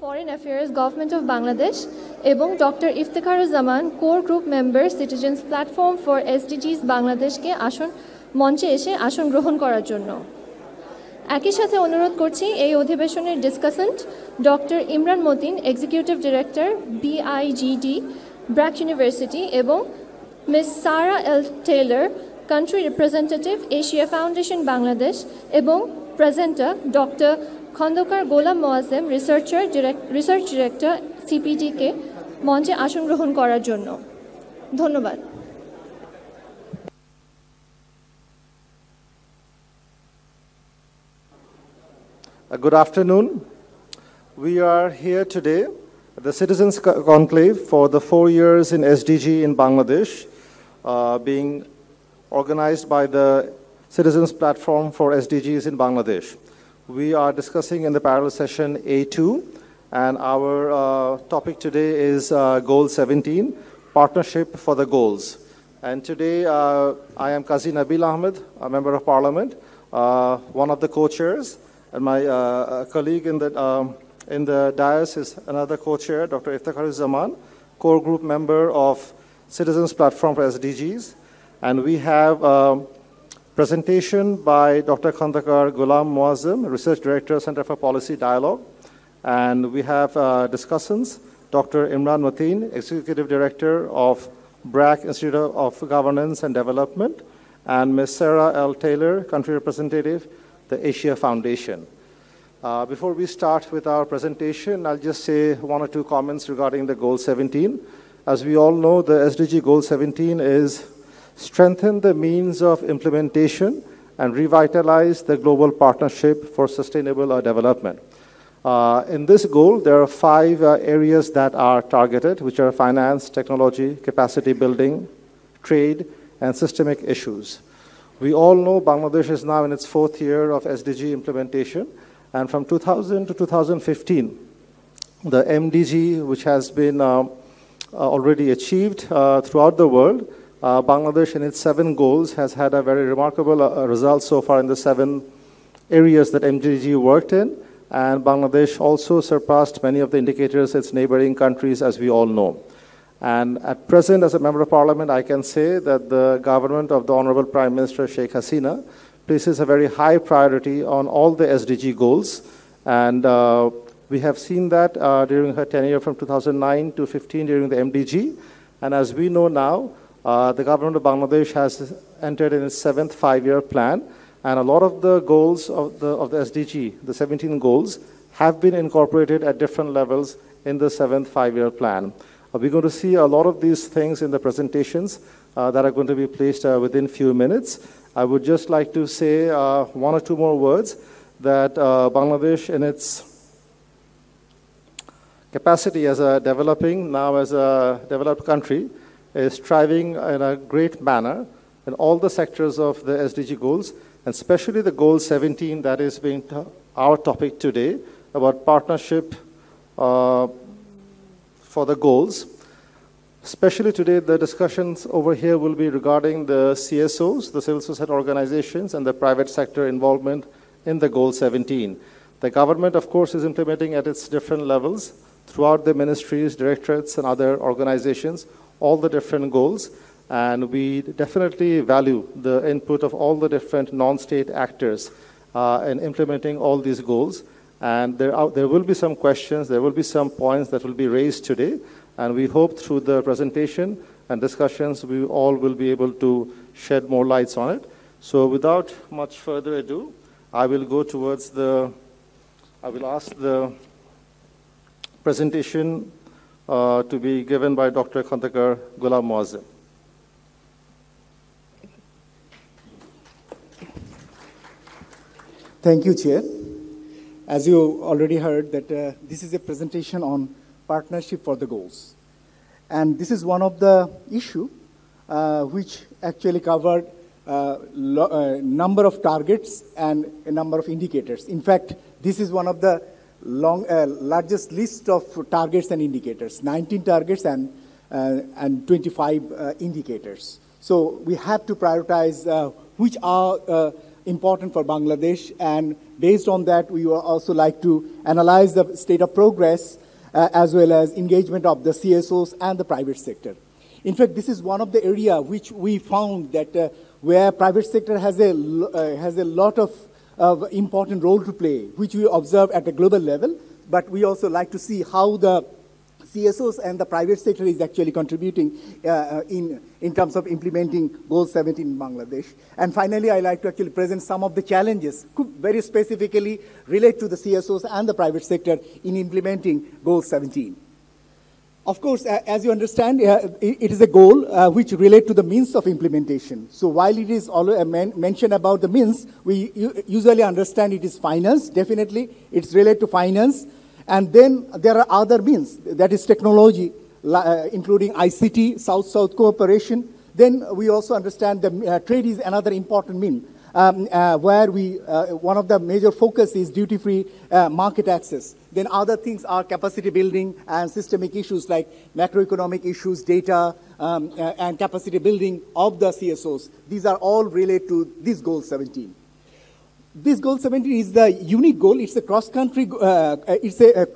Foreign Affairs, Government of Bangladesh, এবং doctor Iftekharuzzaman, core group member, citizens platform for SDGs বাংলাদেশকে মঞ্চে এসে আসন গ্রহণ করার জন্য। একই সাথে অনুরোধ করছি এই অধিবেশনের discussant doctor Imran Matin, executive director, BICC, BRAC University, এবং Miss Sarah L Taylor, country representative, Asia Foundation Bangladesh, এবং presenter doctor Khondaker Golam Moazzem, research director, CPD-কে মঞ্চে আসন গ্রহণ করার জন্য। ধন্যবাদ। Good afternoon. We are here today at the Citizens Conclave for the 4 years in SDG in Bangladesh, being organized by the Citizens Platform for SDGs in Bangladesh. We are discussing in the parallel session A2, and our topic today is Goal 17, Partnership for the Goals. And today I am Qazi Nabil Ahmed, a Member of Parliament, one of the co-chairs, and my colleague in the dais is another co-chair, Dr. Iftekharuজ্জামান, core group member of Citizens Platform for SDGs. And we have presentation by Dr. Khandakar Ghulam Moazzem, Research Director, Center for Policy Dialogue. And we have discussants, Dr. Imran Mateen, Executive Director of BRAC, Institute of Governance and Development, and Ms. Sarah L. Taylor, Country Representative, the Asia Foundation. Before we start with our presentation, I'll just say one or two comments regarding the Goal 17. As we all know, the SDG Goal 17 is strengthen the means of implementation and revitalize the global partnership for sustainable development. In this goal, there are 5 areas that are targeted, which are finance, technology, capacity building, trade, and systemic issues. We all know Bangladesh is now in its 4th year of SDG implementation, and from 2000 to 2015, the MDG, which has been already achieved throughout the world, Bangladesh in its 7 goals has had a very remarkable result so far in the 7 areas that MDG worked in, and Bangladesh also surpassed many of the indicators its neighboring countries, as we all know. And at present, as a Member of Parliament, I can say that the government of the Honorable Prime Minister Sheikh Hasina places a very high priority on all the SDG goals, and we have seen that during her tenure from 2009 to 15 during the MDG, and as we know now, the government of Bangladesh has entered in its 7th 5-year plan, and a lot of the goals of the SDG, the 17 goals, have been incorporated at different levels in the 7th 5-year plan. We're going to see a lot of these things in the presentations that are going to be placed within few minutes. I would just like to say 1 or 2 more words that Bangladesh in its capacity as a developed country is striving in a great manner in all the sectors of the SDG goals, and especially the Goal 17 that is being our topic today about partnership for the goals. Especially today, the discussions over here will be regarding the CSOs, the civil society organizations, and the private sector involvement in the Goal 17. The government, of course, is implementing at its different levels throughout the ministries, directorates, and other organizations, all the different goals, and we definitely value the input of all the different non-state actors in implementing all these goals. And there will be some questions, there will be some points that will be raised today, and we hope through the presentation and discussions we all will be able to shed more lights on it. So without much further ado, I will ask the presentation to be given by Dr. Khandakar Ghulam Moazzem. Thank you, Chair. As you already heard, that this is a presentation on partnership for the goals. And this is one of the issue which actually covered number of targets and a number of indicators. In fact, this is one of the largest list of targets and indicators, 19 targets and 25 indicators. So we have to prioritize which are important for Bangladesh, and based on that, we would also like to analyze the state of progress as well as engagement of the CSOs and the private sector. In fact, this is one of the area which we found that where private sector has a lot of important role to play, which we observe at a global level, but we also like to see how the CSOs and the private sector is actually contributing in terms of implementing Goal 17 in Bangladesh. And finally, I like to actually present some of the challenges, very specifically relate to the CSOs and the private sector in implementing Goal 17. Of course, as you understand, it is a goal which relates to the means of implementation. So while it is mentioned about the means, we usually understand it is finance, definitely. It's related to finance. And then there are other means, that is technology, including ICT, South-South cooperation. Then we also understand that trade is another important mean, where one of the major focus is duty-free market access. Then other things are capacity building and systemic issues like macroeconomic issues, data, and capacity building of the CSOs. These are all related to this Goal 17. This Goal 17 is the unique goal. It's a cross-country, it's a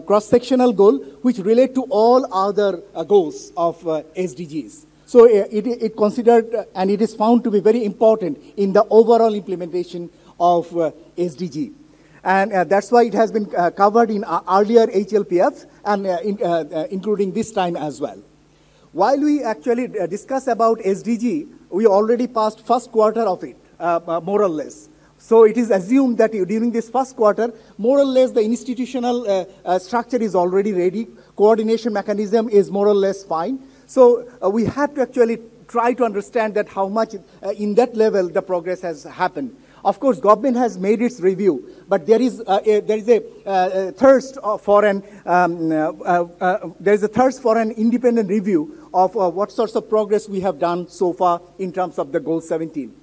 cross-sectional goal which relate to all other goals of SDGs. So it considered and it is found to be very important in the overall implementation of SDG. And that's why it has been covered in earlier HLPF and including this time as well. While we actually discuss about SDG, we already passed first quarter of it. More or less. So it is assumed that during this first quarter, more or less the institutional structure is already ready. Coordination mechanism is more or less fine. So we have to actually try to understand that how much in that level the progress has happened. Of course, government has made its review, but there is a thirst for an independent review of what sorts of progress we have done so far in terms of the Goal 17.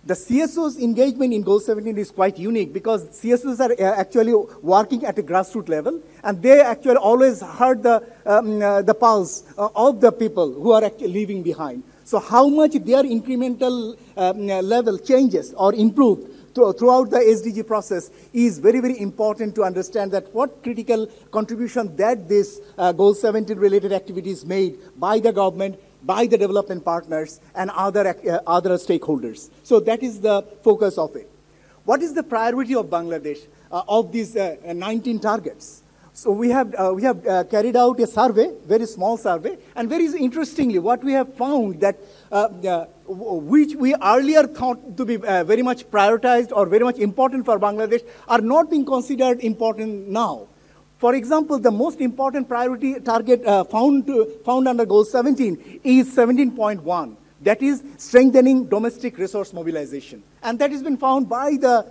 The CSO's engagement in Goal 17 is quite unique because CSOs are actually working at a grassroots level, and they actually always heard the pulse of the people who are actually leaving behind. So how much their incremental level changes or improved throughout the SDG process is very, very important to understand that what critical contribution that this Goal 17 related activities made by the government, by the development partners and other stakeholders. So that is the focus of it. What is the priority of Bangladesh of these 19 targets? So we have carried out a survey, very small survey, and very interestingly, what we have found that which we earlier thought to be very much prioritized or very much important for Bangladesh are not being considered important now. For example, the most important priority target found under Goal 17 is 17.1. That is strengthening domestic resource mobilization, and that has been found by the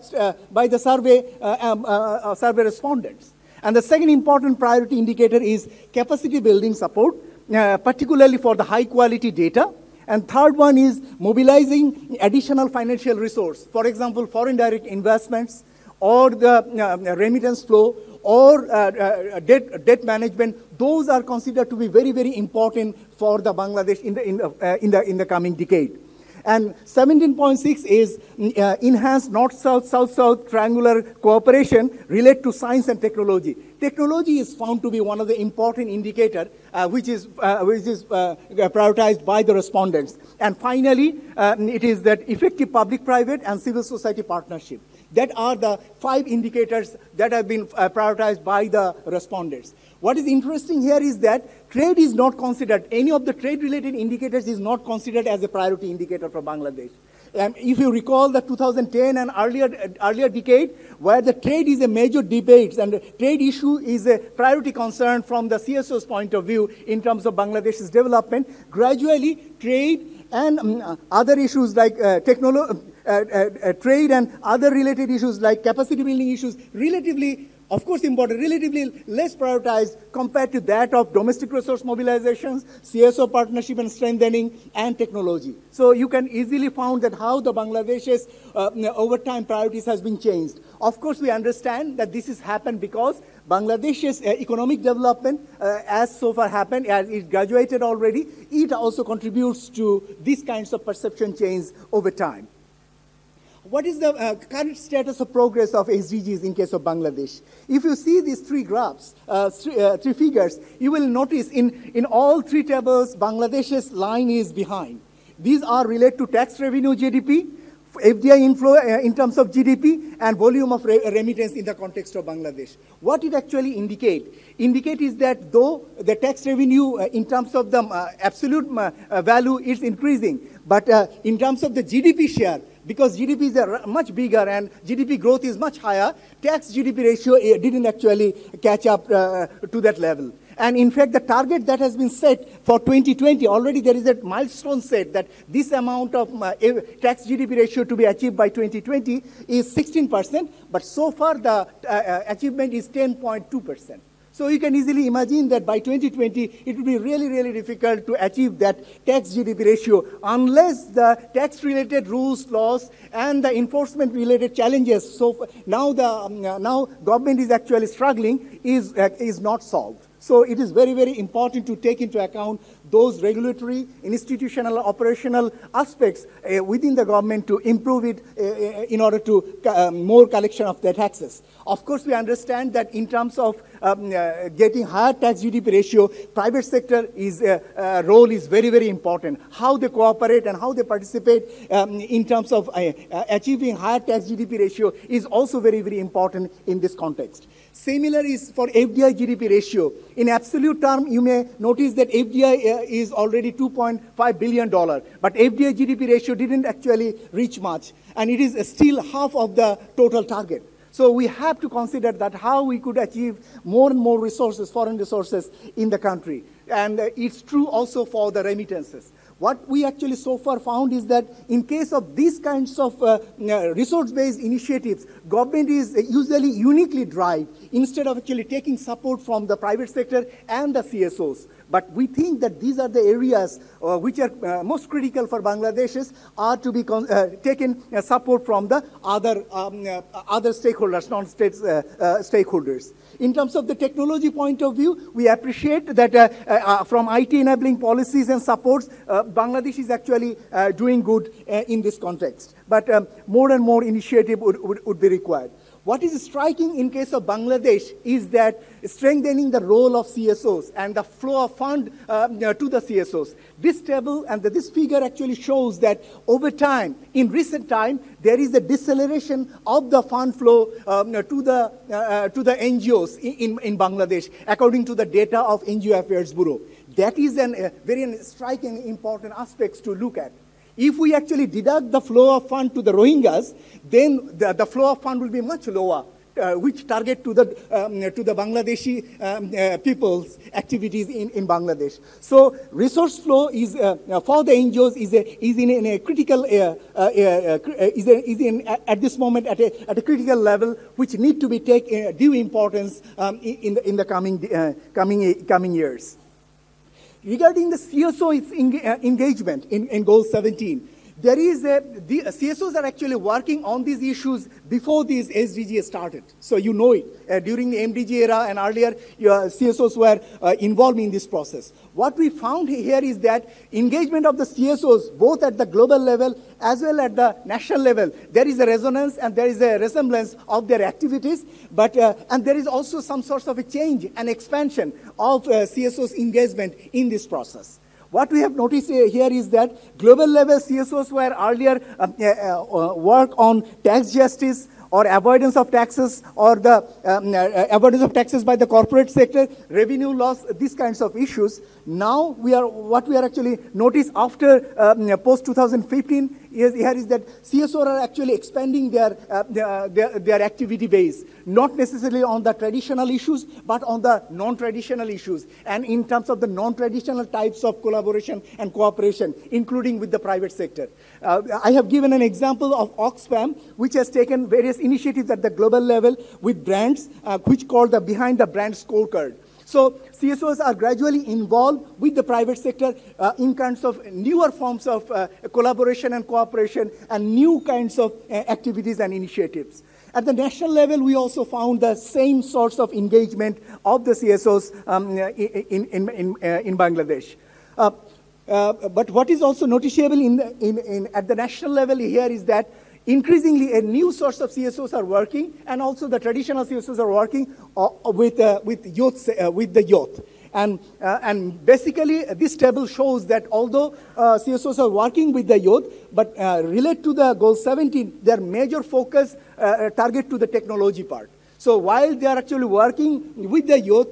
survey respondents. And the second important priority indicator is capacity building support, particularly for the high quality data. And third one is mobilizing additional financial resource, for example, foreign direct investments or the remittance flow or debt management. Those are considered to be very, very important for the Bangladesh in the coming decade. And 17.6 is enhanced North-South, South-South triangular cooperation related to science and technology. Technology is found to be one of the important indicators which is prioritized by the respondents. And finally, it is that effective public-private and civil society partnership. That are the 5 indicators that have been prioritized by the respondents. What is interesting here is that trade is not considered, any of the trade-related indicators is not considered as a priority indicator for Bangladesh. If you recall the 2010 and earlier decade, where the trade is a major debate and the trade issue is a priority concern from the CSO's point of view in terms of Bangladesh's development, gradually trade and other issues like trade and other related issues like capacity building issues relatively, of course important, relatively less prioritized compared to that of domestic resource mobilizations, CSO partnership and strengthening, and technology. So you can easily find that how the Bangladesh's over time priorities has been changed. Of course, we understand that this has happened because Bangladesh's economic development, as so far happened, as it graduated already, it also contributes to these kinds of perception change over time. what is the current status of progress of SDGs in case of Bangladesh? If you see these three graphs, three figures, you will notice in all three tables, Bangladesh's line is behind. These are related to tax revenue GDP, FDI inflow in terms of GDP, and volume of remittance in the context of Bangladesh. What it actually indicate is that though the tax revenue in terms of the absolute value is increasing, but in terms of the GDP share, because GDP is much bigger and GDP growth is much higher, tax GDP ratio didn't actually catch up to that level. And in fact, the target that has been set for 2020, already there is a milestone set that this amount of tax GDP ratio to be achieved by 2020 is 16%, but so far the achievement is 10.2%. So you can easily imagine that by 2020, it will be really, really difficult to achieve that tax GDP ratio unless the tax-related rules, laws, and the enforcement-related challenges. So now now government is actually struggling is not solved. So it is very, very important to take into account those regulatory, institutional, operational aspects within the government to improve it in order to more collection of the taxes. Of course, we understand that in terms of getting higher tax GDP ratio, private sector role is very, very important. How they cooperate and how they participate in terms of achieving higher tax GDP ratio is also very, very important in this context. Similar is for FDI GDP ratio. In absolute term, you may notice that FDI is already $2.5 billion, but FDI GDP ratio didn't actually reach much, and it is still half of the total target. So we have to consider that how we could achieve more and more resources, foreign resources in the country. And it's true also for the remittances. What we actually so far found is that in case of these kinds of resource-based initiatives, government is usually uniquely drive instead of actually taking support from the private sector and the CSOs. But we think that these are the areas which are most critical for Bangladeshis are to be taken support from the other stakeholders, non-state stakeholders. In terms of the technology point of view, we appreciate that from IT enabling policies and supports, Bangladesh is actually doing good in this context. But more and more initiative would be required. What is striking in case of Bangladesh is that strengthening the role of CSOs and the flow of fund to the CSOs. This table and this figure actually shows that over time, in recent time, there is a deceleration of the fund flow to the NGOs in Bangladesh, according to the data of NGO Affairs Bureau. That is a very striking, important aspects to look at. If we actually deduct the flow of fund to the Rohingyas, then the flow of fund will be much lower, which target to the Bangladeshi people's activities in Bangladesh. So resource flow is for the NGOs is in a critical at this moment at a critical level, which need to be taken due importance in the coming years. Regarding the CSO engagement in Goal 17, the CSOs are actually working on these issues before these SDGs started. So you know it. During the MDG era and earlier, CSOs were involved in this process. What we found here is that engagement of the CSOs, both at the global level as well at the national level, there is a resonance and there is a resemblance of their activities, but and there is also some sort of a change and expansion of CSOs' engagement in this process. What we have noticed here is that global level CSOs were earlier work on tax justice or avoidance of taxes or the avoidance of taxes by the corporate sector, revenue loss, these kinds of issues. Now what we are actually noticed after post 2015 is that CSOs are actually expanding their activity base, not necessarily on the traditional issues, but on the non-traditional issues, and in terms of the non-traditional types of collaboration and cooperation, including with the private sector. I have given an example of Oxfam, which has taken various initiatives at the global level with brands, which called the Behind the Brand Scorecard. So CSOs are gradually involved with the private sector in kinds of newer forms of collaboration and cooperation and new kinds of activities and initiatives. At the national level, we also found the same sorts of engagement of the CSOs in Bangladesh. But what is also noticeable at the national level here is that Increasingly, a new source of CSOs are working, and also the traditional CSOs are working with the youth. And basically, this table shows that although CSOs are working with the youth, but relate to the goal 17, their major focus target to the technology part. So while they are actually working with the youth,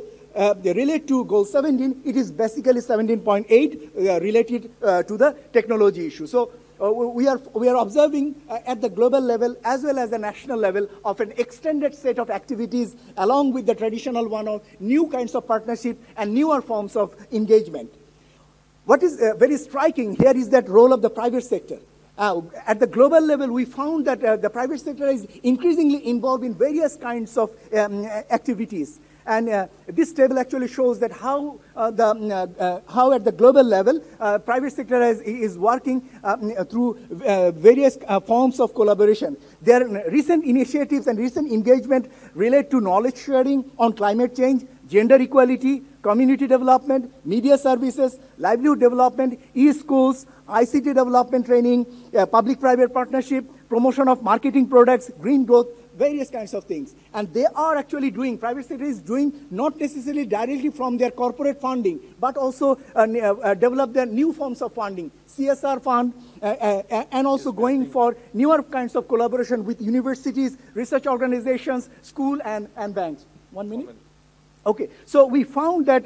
they relate to goal 17, it is basically 17.8 related to the technology issue. So we are observing at the global level as well as the national level of an extended set of activities along with the traditional one of new kinds of partnership and newer forms of engagement. What is very striking here is that role of the private sector. At the global level, we found that the private sector is increasingly involved in various kinds of activities. And this table actually shows that how at the global level, private sector is working through various forms of collaboration. Their recent initiatives and recent engagement relate to knowledge sharing on climate change, gender equality, community development, media services, livelihood development, e-schools, ICT development training, public-private partnership, promotion of marketing products, green growth, various kinds of things. And they are actually doing, private sector is doing not necessarily directly from their corporate funding, but also develop their new forms of funding, CSR fund, and also going for newer kinds of collaboration with universities, research organizations, school, and banks. 1 minute? Okay, so we found that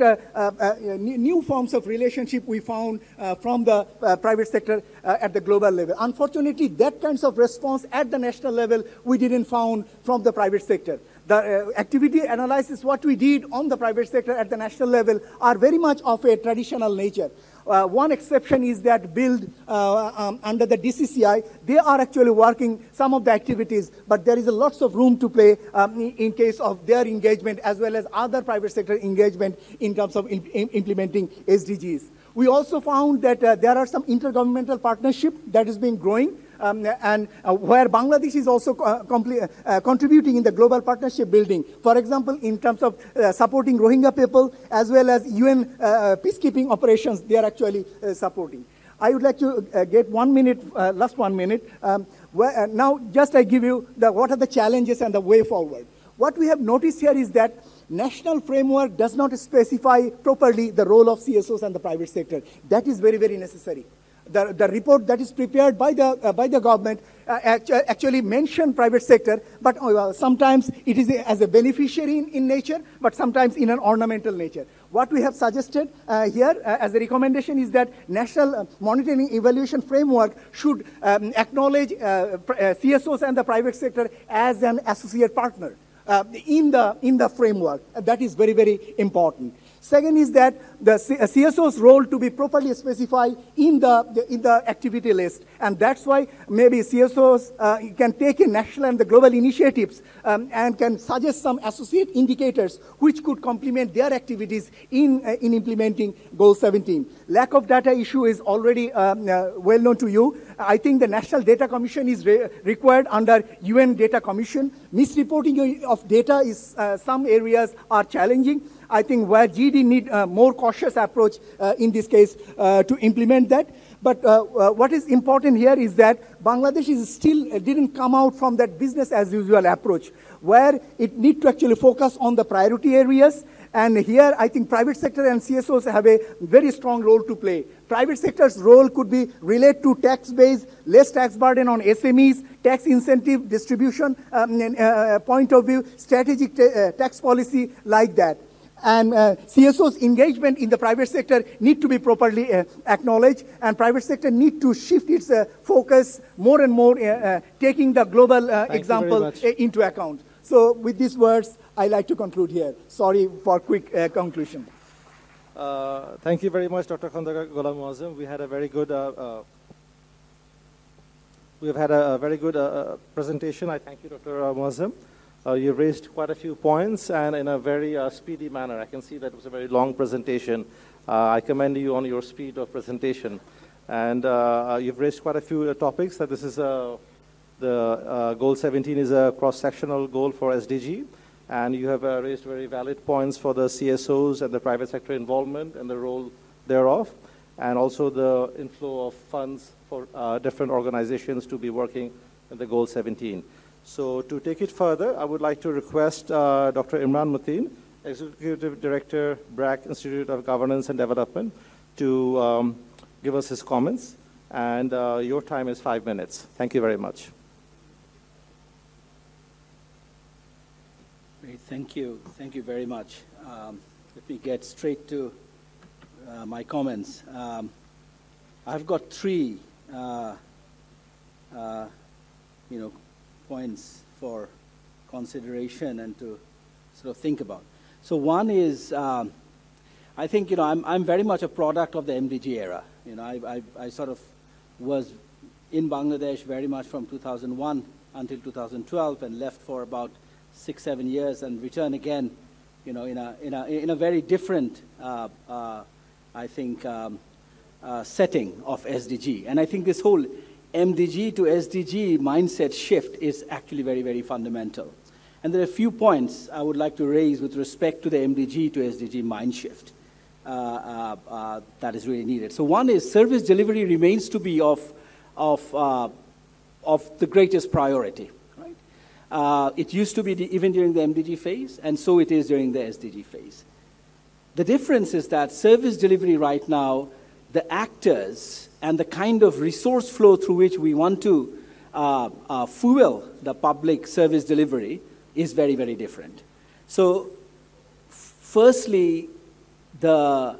new forms of relationship we found from the private sector at the global level. Unfortunately, that kinds of response at the national level we didn't found from the private sector. The activity analysis, what we did on the private sector at the national level are very much of a traditional nature. One exception is that build under the DCCI, they are actually working some of the activities, but there is a lots of room to play in case of their engagement as well as other private sector engagement in terms of implementing SDGs. We also found that there are some intergovernmental partnership that is being growing. And where Bangladesh is also contributing in the global partnership building. For example, in terms of supporting Rohingya people as well as UN peacekeeping operations, they are actually supporting. I would like to get 1 minute, last 1 minute. Now, just I give you what are the challenges and the way forward. What we have noticed here is that national framework does not specify properly the role of CSOs and the private sector. That is very, very necessary. The report that is prepared by the government actually mention private sector, but sometimes it is as a beneficiary in nature, but sometimes in an ornamental nature. What we have suggested here as a recommendation is that national monitoring evaluation framework should acknowledge CSOs and the private sector as an associate partner in the framework. That is very, very important. Second is that the CSO's role to be properly specified in the activity list. And that's why maybe CSOs can take a national and the global initiatives and can suggest some associate indicators which could complement their activities in implementing Goal 17. Lack of data issue is already well known to you. I think the National Data Commission is required under UN Data Commission. Misreporting of data is some areas are challenging. I think where GD need a more cautious approach in this case to implement that. But what is important here is that Bangladesh is still didn't come out from that business as usual approach, where it need to actually focus on the priority areas. And here, I think private sector and CSOs have a very strong role to play. Private sector's role could be relate to tax base, less tax burden on SMEs, tax incentive distribution point of view, strategic tax policy like that. And CSO's engagement in the private sector need to be properly acknowledged, and private sector need to shift its focus more and more, taking the global example into account. So with these words, I like to conclude here. Sorry for quick conclusion. Thank you very much, Dr. Khandakar Ghulam Muazzam. We had a very good presentation. I thank you, Dr. Muazzam. You raised quite a few points and in a very speedy manner. I can see that it was a very long presentation. I commend you on your speed of presentation. And you've raised quite a few topics. That this is the Goal 17 is a cross-sectional goal for SDG. And you have raised very valid points for the CSOs and the private sector involvement and the role thereof. And also the inflow of funds for different organizations to be working the Goal 17. So to take it further, I would like to request Dr. Imran Mateen, Executive Director, BRAC Institute of Governance and Development, to give us his comments. And your time is 5 minutes. Thank you very much. Great, thank you. Thank you very much. Let me get straight to my comments. I've got three points for consideration and to sort of think about. So one is, I think, I'm very much a product of the MDG era. I sort of was in Bangladesh very much from 2001 until 2012 and left for about 6-7 years and returned again, in a very different, I think, setting of SDG. And I think this whole MDG to SDG mindset shift is actually very, very fundamental. And there are a few points I would like to raise with respect to the MDG to SDG mind shift that is really needed. So one is service delivery remains to be of the greatest priority. Right? It used to be even during the MDG phase, and so it is during the SDG phase. The difference is that service delivery right now, the actors and the kind of resource flow through which we want to fuel the public service delivery is very, very different. So firstly, the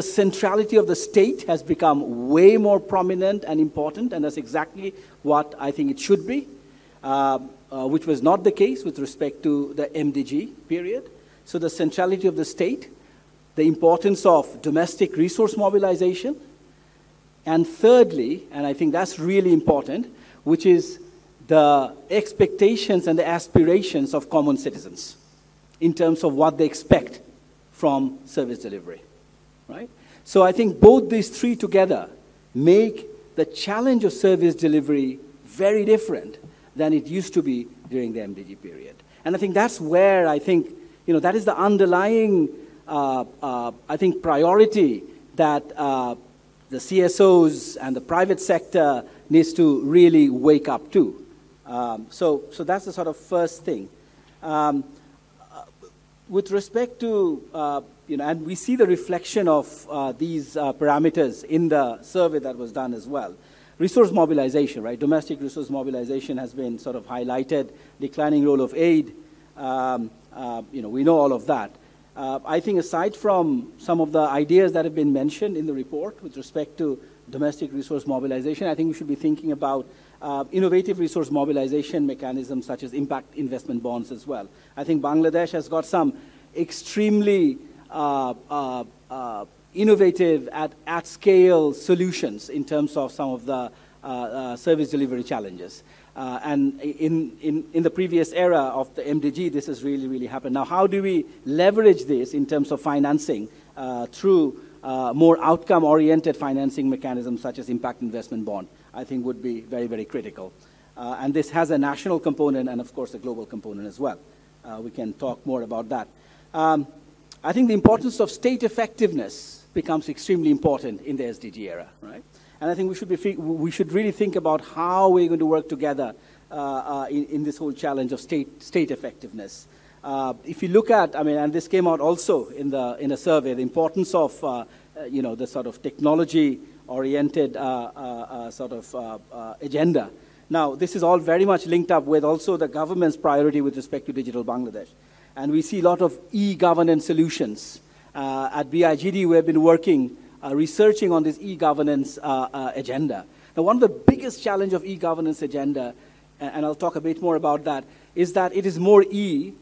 centrality of the state has become way more prominent and important, and that's exactly what I think it should be, which was not the case with respect to the MDG period. So the centrality of the state, the importance of domestic resource mobilization, and thirdly, and I think that's really important, which is the expectations and the aspirations of common citizens in terms of what they expect from service delivery, right? So I think both these three together make the challenge of service delivery very different than it used to be during the MDG period. And I think that's where I think, that is the underlying, I think, priority that the CSOs and the private sector needs to really wake up to. So that's the sort of first thing. With respect to, and we see the reflection of these parameters in the survey that was done as well. Resource mobilization, right? Domestic resource mobilization has been sort of highlighted, declining role of aid. We know all of that. I think aside from some of the ideas that have been mentioned in the report with respect to domestic resource mobilization, I think we should be thinking about innovative resource mobilization mechanisms such as impact investment bonds as well. I think Bangladesh has got some extremely innovative at scale solutions in terms of some of the service delivery challenges. And in the previous era of the MDG, this has really, really happened. Now, how do we leverage this in terms of financing through more outcome-oriented financing mechanisms such as impact investment bond, I think would be very, very critical. And this has a national component and, of course, a global component as well. We can talk more about that. I think the importance of state effectiveness becomes extremely important in the SDG era, right? And I think we should really think about how we're going to work together in this whole challenge of state effectiveness. If you look at, and this came out also in a survey, the importance of the sort of technology-oriented agenda. Now, this is all very much linked up with also the government's priority with respect to digital Bangladesh. And we see a lot of e-governance solutions. At BICC, we have been working, researching on this e-governance agenda. Now, one of the biggest challenge of e-governance agenda, and I'll talk a bit more about that, is that it is more E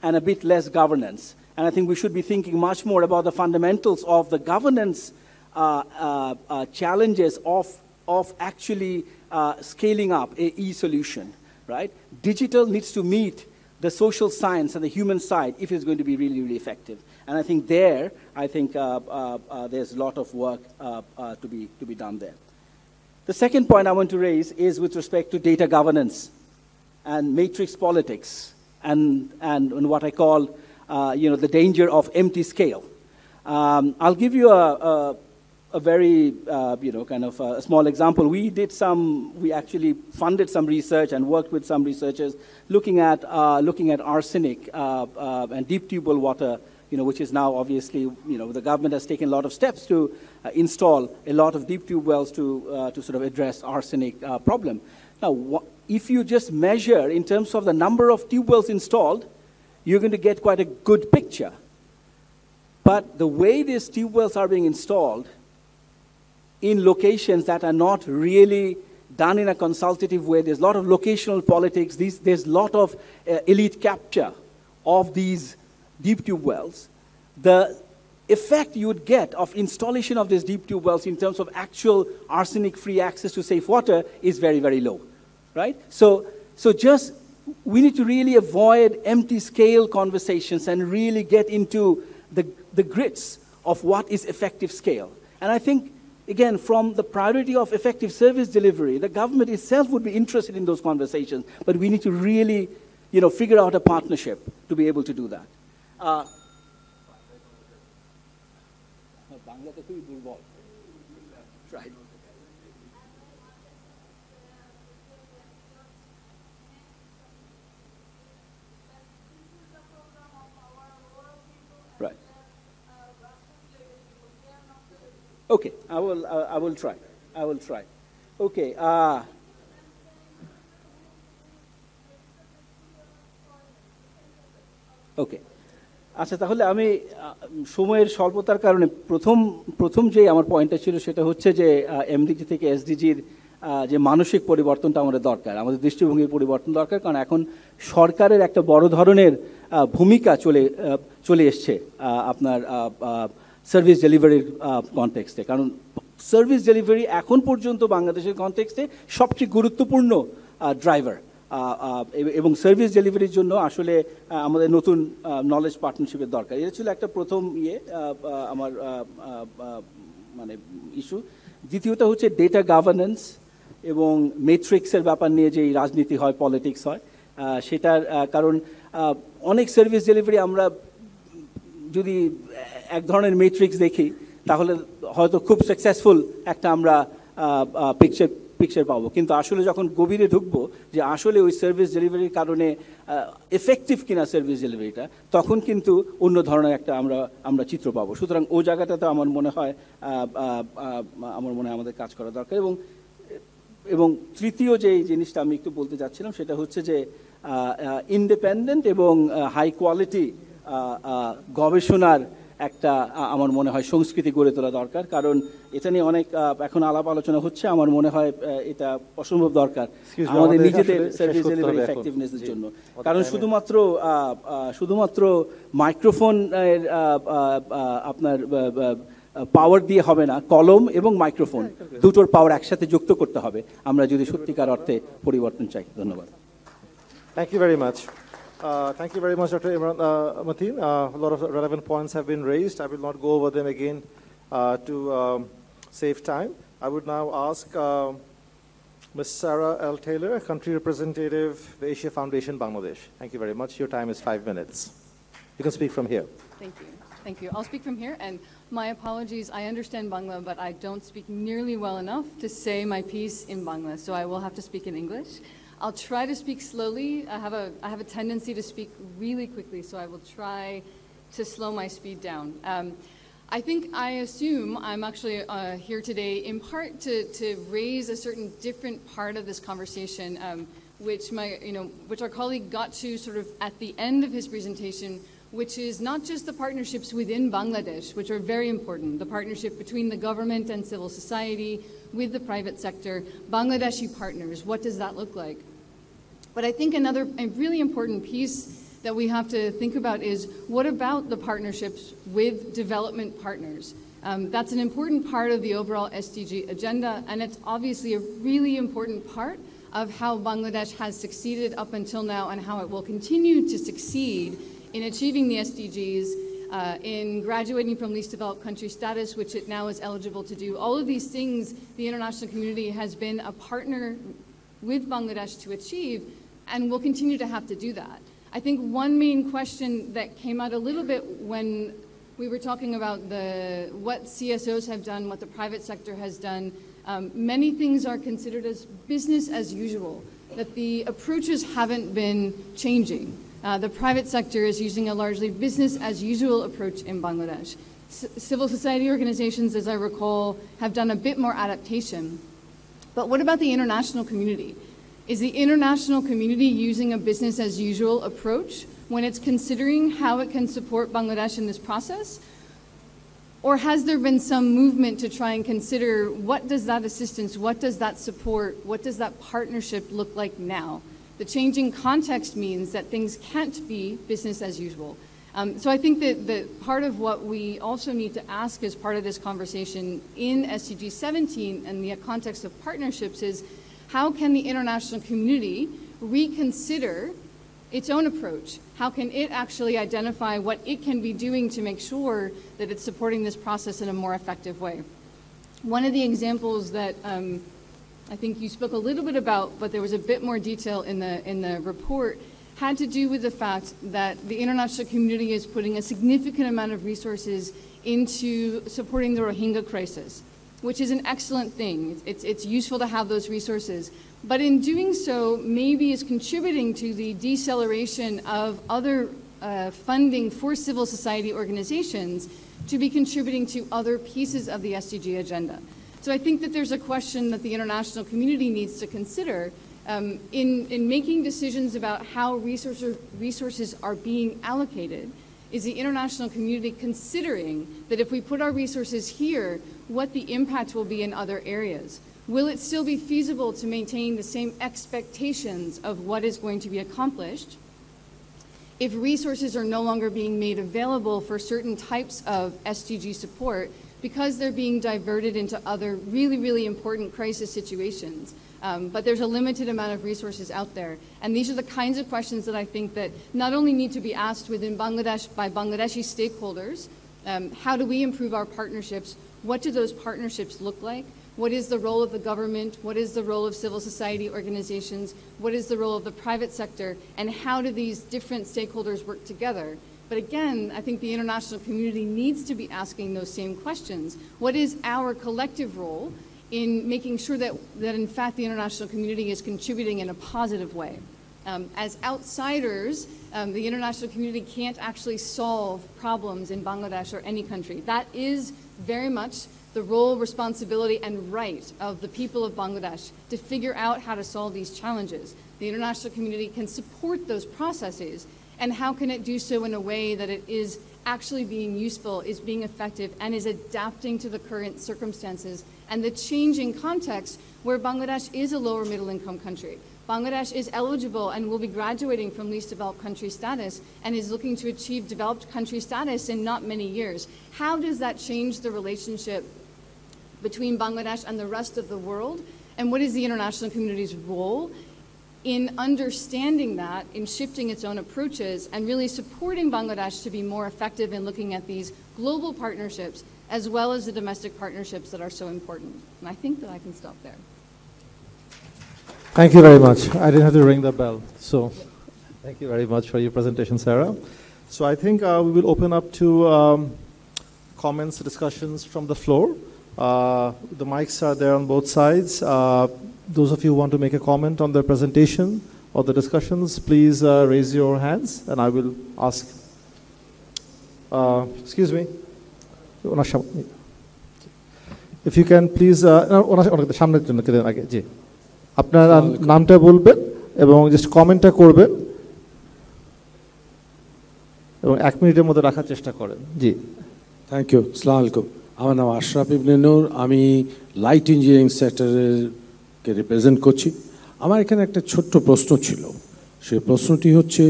and a bit less governance. And I think we should be thinking much more about the fundamentals of the governance challenges of actually scaling up a E-solution, right? Digital needs to meet the social science and the human side if it's going to be really, really effective. And I think there's a lot of work to be done there. The second point I want to raise is with respect to data governance and matrix politics and what I call, the danger of empty scale. I'll give you a very, kind of a small example. We actually funded some research and worked with some researchers looking at arsenic and deep tube well water, which is now obviously, the government has taken a lot of steps to install a lot of deep tube wells to sort of address arsenic problem. Now, if you just measure in terms of the number of tube wells installed, you're going to get quite a good picture. But the way these tube wells are being installed in locations that are not really done in a consultative way, there's a lot of locational politics, there's a lot of elite capture of these deep tube wells. The effect you would get of installation of these deep tube wells in terms of actual arsenic-free access to safe water is very, very low, right? So we need to really avoid empty scale conversations and really get into the grits of what is effective scale. And I think, again, from the priority of effective service delivery, the government itself would be interested in those conversations, but we need to really, figure out a partnership to be able to do that. Right. Right. Okay, I will try. Okay. Okay. আচ্ছা, তাহলে আমি সময়ের স্বল্পতার কারণে প্রথম যে আমার পয়েন্টটা ছিল সেটা হচ্ছে যে এমডিজি থেকে এসডিজির যে মানসিক পরিবর্তনটা আমাদের দরকার, আমাদের দৃষ্টিভঙ্গির পরিবর্তন দরকার, কারণ এখন সরকারের একটা বড় ধরনের ভূমিকা চলে এসছে আপনার সার্ভিস ডেলিভারির কনটেক্সটে। কারণ সার্ভিস ডেলিভারি এখন পর্যন্ত বাংলাদেশের কনটেক্সটে সবচেয়ে গুরুত্বপূর্ণ ড্রাইভার, এবং সার্ভিস ডেলিভারির জন্য আসলে আমাদের নতুন নলেজ পার্টনারশিপের দরকার। এটা ছিল একটা প্রথম আমার মানে ইস্যু। দ্বিতীয়টা হচ্ছে ডেটা গভর্নেন্স এবং মেট্রিক্সের ব্যাপার নিয়ে যে রাজনীতি হয়, পলিটিক্স হয়, সেটার কারণ অনেক সার্ভিস ডেলিভারি আমরা যদি এক ধরনের মেট্রিক্স দেখি তাহলে হয়তো খুব সাকসেসফুল একটা আমরা পিকচার পাবো, কিন্তু আসলে যখন গভীরে ঢুকবো যে আসলে ওই সার্ভিস ডেলিভারির কারণে এফেক্টিভ কিনা সার্ভিস ডেলিভারিটা, তখন কিন্তু অন্য ধরনের একটা আমরা চিত্র পাবো। সুতরাং ওই জায়গাটাতে আমার মনে হয় আমাদের কাজ করা দরকার। এবং তৃতীয় যে জিনিসটা আমি একটু বলতে চাচ্ছিলাম সেটা হচ্ছে যে ইন্ডিপেন্ডেন্ট এবং হাই কোয়ালিটি গবেষণার একটা আমার মনে হয় সংস্কৃতি গড়ে তোলা দরকার, কারণ এটা নিয়ে অনেক এখন আলাপ আলোচনা হচ্ছে। আমার মনে হয় এটা অসম্ভব দরকার আমাদের নিজেদের সার্ভিস ডেলিভারি এফেক্টিভনেসের জন্য, কারণ শুধুমাত্র মাইক্রোফোন আপনার পাওয়ার দিয়ে হবে না, কলম এবং মাইক্রোফোন দুটোর পাওয়ার একসাথে যুক্ত করতে হবে আমরা যদি সত্যিকার অর্থে পরিবর্তন চাই। ধন্যবাদ। Thank you very much. Thank you very much, Dr. Imran Mateen. A lot of relevant points have been raised. I will not go over them again to save time. I would now ask Ms. Sarah L. Taylor, Country Representative, the Asia Foundation, Bangladesh. Thank you very much. Your time is 5 minutes. You can speak from here. Thank you. Thank you. I'll speak from here, and my apologies. I understand Bangla, but I don't speak nearly well enough to say my piece in Bangla, so I will have to speak in English. I'll try to speak slowly. I have a tendency to speak really quickly, so I will try to slow my speed down. I assume I'm actually here today in part to raise a certain different part of this conversation, which our colleague got to sort of at the end of his presentation, which is not just the partnerships within Bangladesh, which are very important, the partnership between the government and civil society with the private sector, Bangladeshi partners, what does that look like? But I think a really important piece that we have to think about is, what about the partnerships with development partners? That's an important part of the overall SDG agenda, and it's obviously a really important part of how Bangladesh has succeeded up until now and how it will continue to succeed in achieving the SDGs, in graduating from least developed country status, which it now is eligible to do. All of these things the international community has been a partner with Bangladesh to achieve, and will continue to have to do that. I think one main question that came out a little bit we were talking about what CSOs have done, what the private sector has done. Many things are considered as business as usual, that the approaches haven't been changing. The private sector is using a largely business as usual approach in Bangladesh. Civil society organizations, as I recall, have done a bit more adaptation. But what about the international community? Is the international community using a business as usual approach when it's considering how it can support Bangladesh in this process? Or has there been some movement to try and consider what does that assistance, what does that support, what does that partnership look like now? The changing context means that things can't be business as usual. So I think that part of what we also need to ask as part of this conversation in SDG 17 and the context of partnerships is, how can the international community reconsider its own approach? How can it actually identify what it can be doing to make sure that it's supporting this process in a more effective way? One of the examples that I think you spoke a little bit about, but there was a bit more detail in the report, had to do with the fact that the international community is putting a significant amount of resources into supporting the Rohingya crisis, which is an excellent thing. It's useful to have those resources. But in doing so, maybe is contributing to the deceleration of other funding for civil society organizations to be contributing to other pieces of the SDG agenda. So I think that there's a question that the international community needs to consider in making decisions about how resources are being allocated. Is the international community considering that if we put our resources here, what the impact will be in other areas? Will it still be feasible to maintain the same expectations of what is going to be accomplished if resources are no longer being made available for certain types of SDG support because they're being diverted into other really, really important crisis situations? But there's a limited amount of resources out there. And these are the kinds of questions that I think that not only need to be asked within Bangladesh by Bangladeshi stakeholders, how do we improve our partnerships? What do those partnerships look like? What is the role of the government? What is the role of civil society organizations? What is the role of the private sector? And how do these different stakeholders work together? But again, I think the international community needs to be asking those same questions. What is our collective role in making sure that in fact the international community is contributing in a positive way? As outsiders, the international community can't actually solve problems in Bangladesh or any country. That is very much the role, responsibility, and right of the people of Bangladesh to figure out how to solve these challenges. The international community can support those processes, and how can it do so in a way that it is actually being useful, is being effective, and is adapting to the current circumstances and the changing context where Bangladesh is a lower middle income country. Bangladesh is eligible and will be graduating from least developed country status and is looking to achieve developed country status in not many years. How does that change the relationship between Bangladesh and the rest of the world? And what is the international community's role in understanding that, in shifting its own approaches, and really supporting Bangladesh to be more effective in looking at these global partnerships as well as the domestic partnerships that are so important? And I think that I can stop there. Thank you very much. I didn't have to ring the bell. So thank you very much for your presentation, Sarah. So I think we will open up to comments, discussions from the floor. The mics are there on both sides. Those of you who want to make a comment on the presentation or the discussions, please raise your hands and I will ask. Excuse me. If you can please, আপনারা নামটা বলবেন এবং just কমেন্টটা করবেন এবং 1 মিনিটের মধ্যে রাখার চেষ্টা করেন। জি, থ্যাংক ইউ। আসসালামু আলাইকুম। আমার নাম আশরাফ ইবনে নূর, আমি লাইট ইঞ্জিনিয়ারিং সেক্টরকে রিপ্রেজেন্ট করছি। আমার এখানে একটা ছোট্ট প্রশ্ন ছিল। সেই প্রশ্নটি হচ্ছে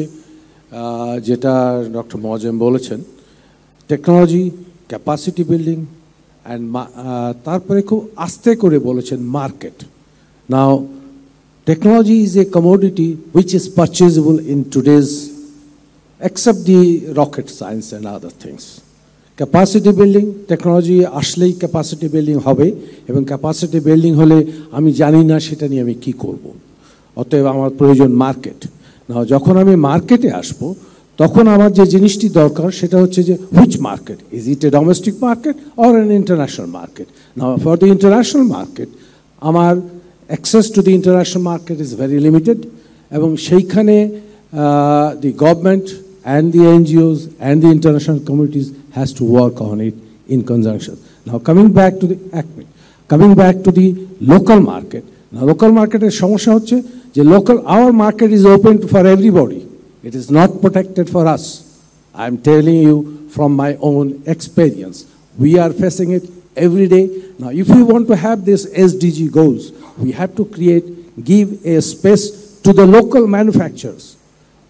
যেটা ডক্টর মোয়াজ্জেম বলেছেন, টেকনোলজি, ক্যাপাসিটি বিল্ডিং অ্যান্ড তারপরে খুব আস্তে করে বলেছেন market. Now, technology is a commodity which is purchasable in today's, except the rocket science and other things. Capacity building, technology আসলেই capacity building হবে এবং capacity building হলে আমি জানি না সেটা নিয়ে আমি কি করব। অতএব আমার প্রয়োজন মার্কেট। না, যখন আমি মার্কেটে আসবো তখন আমার যে জিনিসটি দরকার সেটা হচ্ছে যে which market, is it a domestic market or an international market. Now for the international market আমার access to the international market is very limited, এবং সেইখানে the government and the NGOs and the international communities has to work on it in conjunction. Now coming back to the local market. Now local market এর সমস্যা হচ্ছে যে our market is open for everybody. It is not protected for us. I am telling you from my own experience. We are facing it every day. Now if we want to have these SDG goals, we have to give a space to the local manufacturers.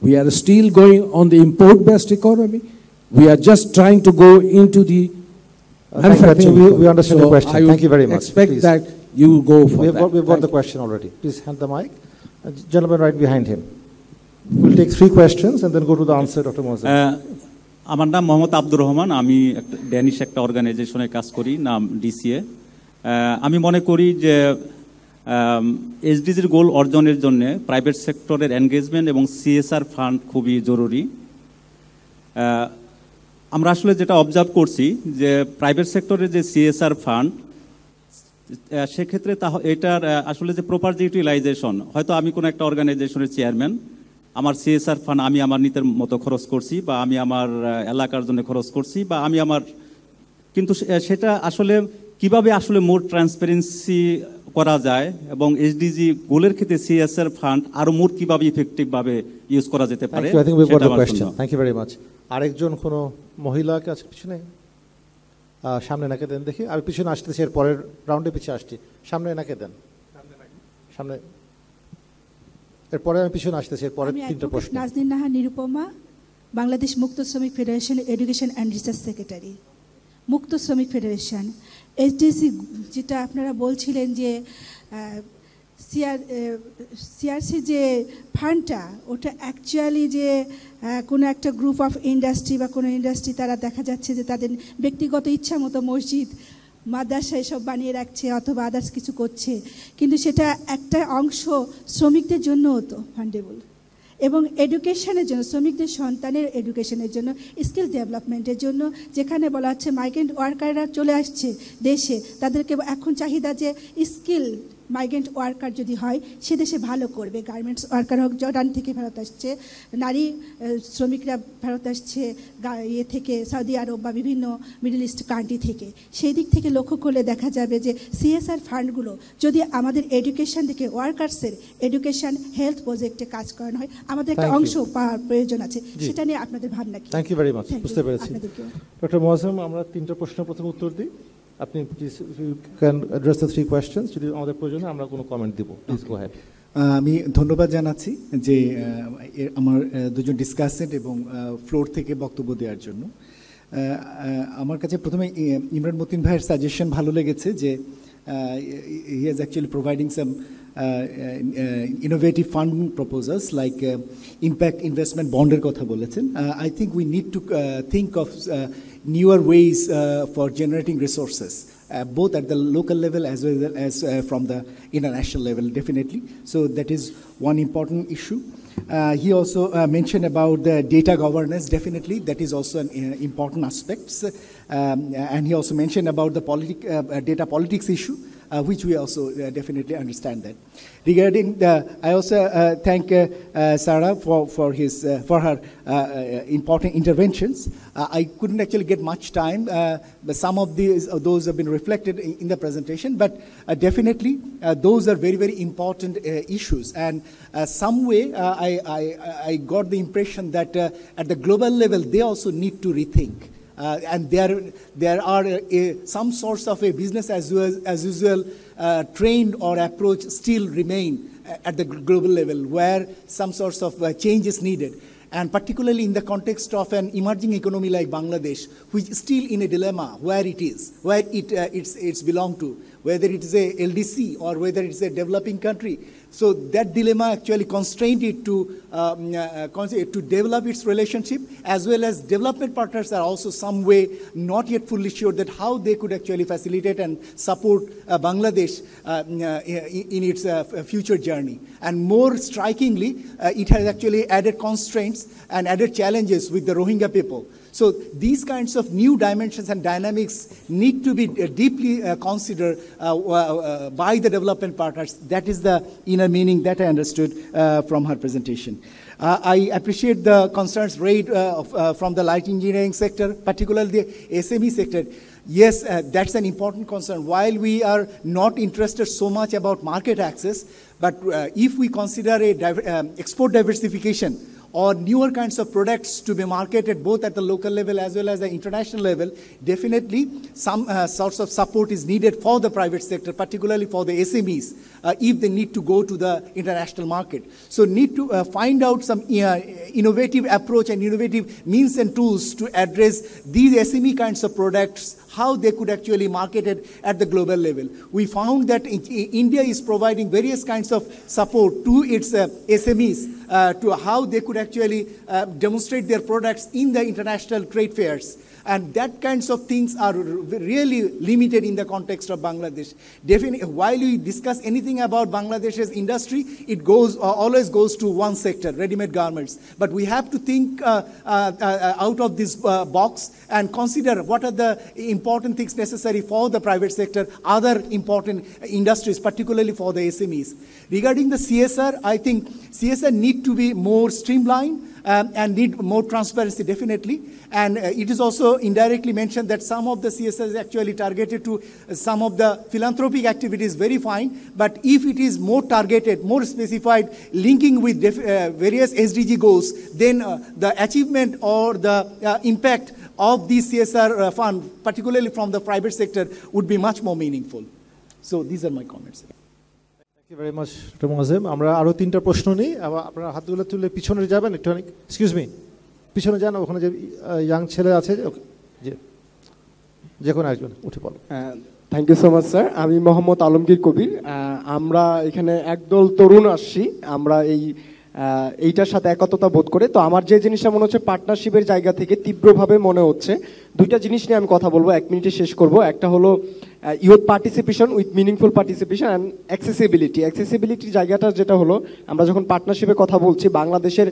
We are still going on the import-based economy. We are just trying to go into the manufacturing. We understand the question. Thank you very much. Expect Please. that you go for that. We've got the question already. Please hand the mic. Gentleman right behind him. We'll take 3 questions and then go to the answer, Dr. Mohsen. আমার নাম মোহাম্মদ আব্দুর রহমান, আমি একটা Danish একটা অর্গানাইজেশনে কাজ করি, নাম DCA. আমি মনে করি যে এসডিজির গোল অর্জনের জন্য প্রাইভেট সেক্টরের এনগেজমেন্ট এবং সিএসআর ফান্ড খুবই জরুরি। আমরা আসলে যেটা অবজার্ভ করছি যে প্রাইভেট সেক্টরের যে সিএসআর ফান্ড, সেক্ষেত্রে এটার আসলে যে প্রপার যে ইউটিলাইজেশন, হয়তো আমি কোনো একটা অর্গানাইজেশনের চেয়ারম্যান, আমার সিএসআর ফান্ড আমি আমার নিজের মতো খরচ করছি, বা আমি আমার এলাকার জন্য খরচ করছি, বা আমি আমার, কিন্তু সেটা আসলে কিভাবে আসলে মোর ট্রান্সপারেন্সি করা যায় এবং এসডিজি গোলের ক্ষেত্রে সিএসআর ফান্ড আরো মোর কিভাবে ইফেক্টিভভাবে ইউজ করা যেতে পারে। Thank you very much. আরেকজন কোন মহিলা কাছে পিছনে সামনে নাকে দেন দেখি, আর পিছনে আসতেছি, এর পরের রাউন্ডে পিছিয়ে আসছি, সামনে নাকে দেন, সামনে, এরপরে আমি পিছনে আসতেছি, এর পরের 3টা প্রশ্ন। নাজনীন নাহা নিরুপমা, বাংলাদেশ মুক্ত শ্রমিক federation education and research secretary. মুক্ত শ্রমিক ফেডারেশন এসডিসি, যেটা আপনারা বলছিলেন যে সিআরসি যে ফান্ডটা, ওটা অ্যাকচুয়ালি যে কোনো একটা গ্রুপ অফ ইন্ডাস্ট্রি বা কোনো ইন্ডাস্ট্রি, তারা দেখা যাচ্ছে যে তাদের ব্যক্তিগত ইচ্ছা মতো মসজিদ মাদ্রাসা এসব বানিয়ে রাখছে অথবা আদার্স কিছু করছে, কিন্তু সেটা একটা অংশ শ্রমিকদের জন্যও তো ফান্ডেবল, এবং এডুকেশনের জন্য, শ্রমিকদের সন্তানের এডুকেশনের জন্য, স্কিল ডেভেলপমেন্টের জন্য, যেখানে বলা হচ্ছে মাইগ্রেন্ট ওয়ার্কাররা চলে আসছে দেশে, তাদেরকে এখন চাহিদা যে স্কিল মাইগ্রেন্ট ওয়ার্কার যদি হয় সে দেশে ভালো করবে। গার্মেন্টস ওয়ার্কার হোক, জর্ডান থেকে ফেরত আসছে, নারী শ্রমিকরা ফেরত আসছে ইয়ে থেকে, সৌদি আরব বা বিভিন্ন মিডল ইস্ট কান্ট্রি থেকে। সেই দিক থেকে লক্ষ্য করলে দেখা যাবে যে সিএসআর ফান্ডগুলো যদি আমাদের এডুকেশন থেকে, ওয়ার্কার্সের এডুকেশন হেলথ প্রজেক্টে কাজ করানো হয়, আমাদের একটা অংশ পাওয়ার প্রয়োজন আছে। সেটা নিয়ে আপনাদের ভাবনা কি? থ্যাংক ইউ ভেরি মাচ, বুঝতে পেরেছি। ডক্টর মোয়াজ্জেম, আমরা 3টা প্রশ্নের প্রথমে উত্তর দিই, আপনি please you can address the 3 questions, যদি আমাদের প্রয়োজন আমরা কোনো কমেন্ট দিব, প্লিজ গো অ্যাহেড। আমি ধন্যবাদ জানাচ্ছি যে আমার দুজন ডিসকাসেন্ট এবং ফ্লোর থেকে বক্তব্য দেওয়ার জন্য। আমার কাছে প্রথমে ইমরান মতিন ভাইয়ের সাজেশন ভালো লেগেছে যে he has actually providing some innovative funding proposals like impact investment bonder kotha bolechen. I think we need to think of newer ways for generating resources, both at the local level as well as from the international level, definitely. So that is one important issue. He also mentioned about the data governance, definitely, that is also an important aspect. And he also mentioned about the data politics issue, which we also definitely understand that. Regarding I also thank Sarah for her important interventions. I couldn't actually get much time, but some of those have been reflected in the presentation, but definitely those are very, very important issues. And some way I got the impression that at the global level, they also need to rethink. And there are some sorts of a business as usual trend or approach still remain at the global level, where some sorts of change is needed. And particularly in the context of an emerging economy like Bangladesh, which is still in a dilemma where it is, where it's belong to, whether it is a LDC or whether it is a developing country. So that dilemma actually constrained it to develop its relationship, as well as development partners are also some way not yet fully sure that how they could actually facilitate and support Bangladesh in its future journey. And more strikingly, it has actually added constraints and added challenges with the Rohingya people. So these kinds of new dimensions and dynamics need to be deeply considered by the development partners. That is the inner meaning that I understood from her presentation. I appreciate the concerns raised from the light engineering sector, particularly the SME sector. Yes, that's an important concern. While we are not interested so much about market access, but if we consider export diversification, or newer kinds of products to be marketed both at the local level as well as the international level, definitely some sorts of support is needed for the private sector, particularly for the SMEs, if they need to go to the international market. So need to find out some innovative approach and innovative means and tools to address these SME kinds of products, how they could actually market it at the global level. We found that India is providing various kinds of support to its SMEs to how they could actually demonstrate their products in the international trade fairs. And that kinds of things are really limited in the context of Bangladesh. Definitely, while we discuss anything about Bangladesh's industry, it always goes to one sector, ready-made garments. But we have to think out of this box and consider what are the important things necessary for the private sector, other important industries, particularly for the SMEs. Regarding the CSR, I think CSR need to be more streamlined and need more transparency, definitely. And it is also indirectly mentioned that some of the CSR is actually targeted to some of the philanthropic activities, very fine. But if it is more targeted, more specified, linking with various SDG goals, then the achievement or the impact of the CSR fund, particularly from the private sector, would be much more meaningful. So these are my comments. Thank you very much, Ramazem. আমরা আরো তিনটা প্রশ্ন নিই। আপনারা হাতগুলো তুলে পিছনে যাবেন একটু, এক্সকিউজ মি, পিছনে যান, ওখানে যে ইয়াং ছেলে আছে যে কোনো একজন উঠে পড়ো। Thank you so much sir. আমি মোহাম্মদ আলমগীর কবির। আমরা এখানে একদল তরুণ আসছি, আমরা এইটার সাথে একত্রতা বোধ করে। তো আমার যে জিনিসটা মনে হচ্ছে পার্টনারশিপের জায়গা থেকে তীব্রভাবে মনে হচ্ছে, দুইটা জিনিস নিয়ে আমি কথা বলবো, 1 মিনিটে শেষ করব। একটা হলো youth participation with meaningful participation and অ্যাক্সেসিবিলিটির জায়গাটা, যেটা হলো আমরা যখন পার্টনারশিপে কথা বলছি, বাংলাদেশের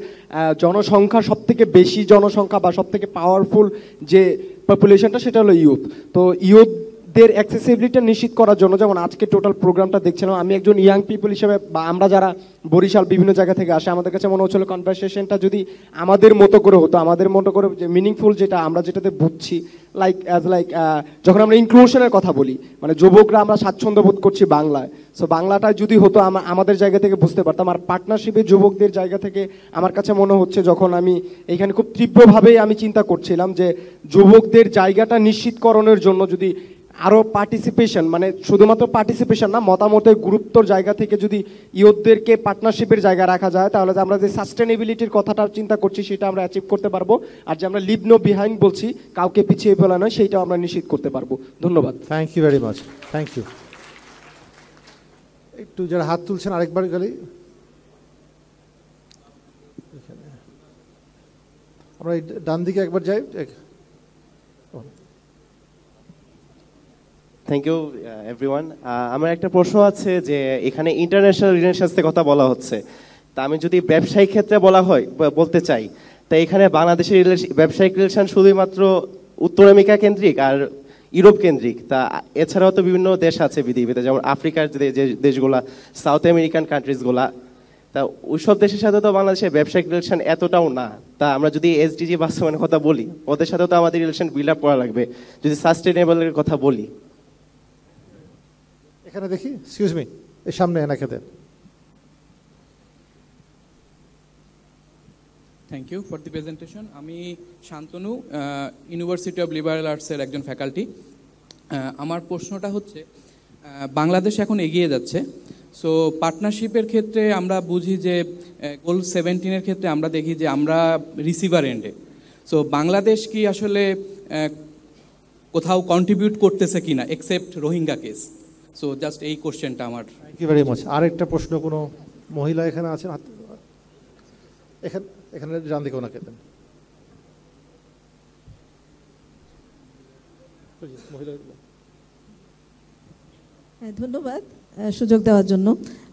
জনসংখ্যা সবথেকে বেশি জনসংখ্যা বা সবথেকে পাওয়ারফুল যে পপুলেশনটা, সেটা হলো ইউথ। তো ইউথদের অ্যাক্সেসিবিলিটি নিশ্চিত করার জন্য, যেমন আজকে টোটাল প্রোগ্রামটা দেখছিলাম, আমি একজন ইয়াং পিপল হিসেবে বা আমরা যারা বরিশাল বিভিন্ন জায়গা থেকে আসে, আমাদের কাছে মনে হচ্ছিল কনভারসেশনটা যদি আমাদের মতো করে হতো, আমাদের মতো করে যে মিনিংফুল যেটা আমরা যেটাতে বুঝছি, লাইক যখন আমরা ইনক্লুশনের কথা বলি, মানে যুবকরা আমরা স্বাচ্ছন্দ্য বোধ করছি বাংলায়, সো বাংলাটা যদি হতো আমাদের জায়গা থেকে বুঝতে পারতাম। আর পার্টনারশিপে যুবকদের জায়গা থেকে আমার কাছে মনে হচ্ছে, যখন আমি এখানে খুব তীব্রভাবেই আমি চিন্তা করছিলাম যে যুবকদের জায়গাটা নিশ্চিতকরণের জন্য যদি আরও পার্টিসিপেশন, মানে শুধুমাত্র পার্টিসিপেশন না, মতামতের গুরুত্বর জায়গা থেকে যদি ইউথদেরকে পার্টনারশিপের জায়গা রাখা যায়, তাহলে আমরা যে সাস্টেনেবিলিটির কথাটা চিন্তা করছি সেটা আমরা অ্যাচিভ করতে পারবো। আর যে আমরা লিভ নো বিহাইন্ড বলছি, কাউকে পিছিয়ে ফেলা নয়, সেইটাও আমরা নিশ্চিত করতে পারবো। ধন্যবাদ। Thank you very much, thank you. একটু যারা হাত তুলছেন আরেকবার গেলে, আমরা ডান দিকে একবার যাই। Thank you everyone. আমার একটা প্রশ্ন আছে যে এখানে ইন্টারন্যাশনাল রিলেশনসের কথা বলা হচ্ছে, তা আমি যদি ব্যবসায়িক ক্ষেত্রে বলতে চাই, তা এখানে বাংলাদেশের ব্যবসায়িক রিলেশন শুধুমাত্র উত্তর আমেরিকা কেন্দ্রিক আর ইউরোপ কেন্দ্রিক, তা এছাড়াও তো বিভিন্ন দেশ আছে পৃথিবীতে, যেমন আফ্রিকার যে দেশগুলা, সাউথ আমেরিকান কান্ট্রিজগুলা, তা ওইসব দেশের সাথে তো বাংলাদেশের ব্যবসায়িক রিলেশন এতটাও না। তা আমরা যদি SDG বাস্তবায়নের কথা বলি, ওদের সাথেও তো আমাদের রিলেশন বিল্ড আপ করা লাগবে, যদি সাস্টেনেবলের কথা বলি। এখানে দেখি, এক্সকিউজ মি, এই সামনে এনাকে দেন। Thank you for the presentation. আমি শান্তনু, ইউনিভার্সিটি অফ লিবারেল আর্টসের একজন ফ্যাকাল্টি। আমার প্রশ্নটা হচ্ছে, বাংলাদেশ এখন এগিয়ে যাচ্ছে, সো পার্টনারশিপের ক্ষেত্রে আমরা বুঝি যে গোল 17-এর ক্ষেত্রে আমরা দেখি যে আমরা রিসিভার এন্ডে। সো বাংলাদেশ কি আসলে কোথাও কন্ট্রিবিউট করতেছে কিনা, except Rohingya case? So just এই কোশ্চেনটা আমার। Thank you very much. আরেকটা প্রশ্ন কোনো মহিলা এখানে আছেন? এখানে জান দিকে ওনাকে দেন। ধন্যবাদ সুযোগ দেওয়ার জন্য।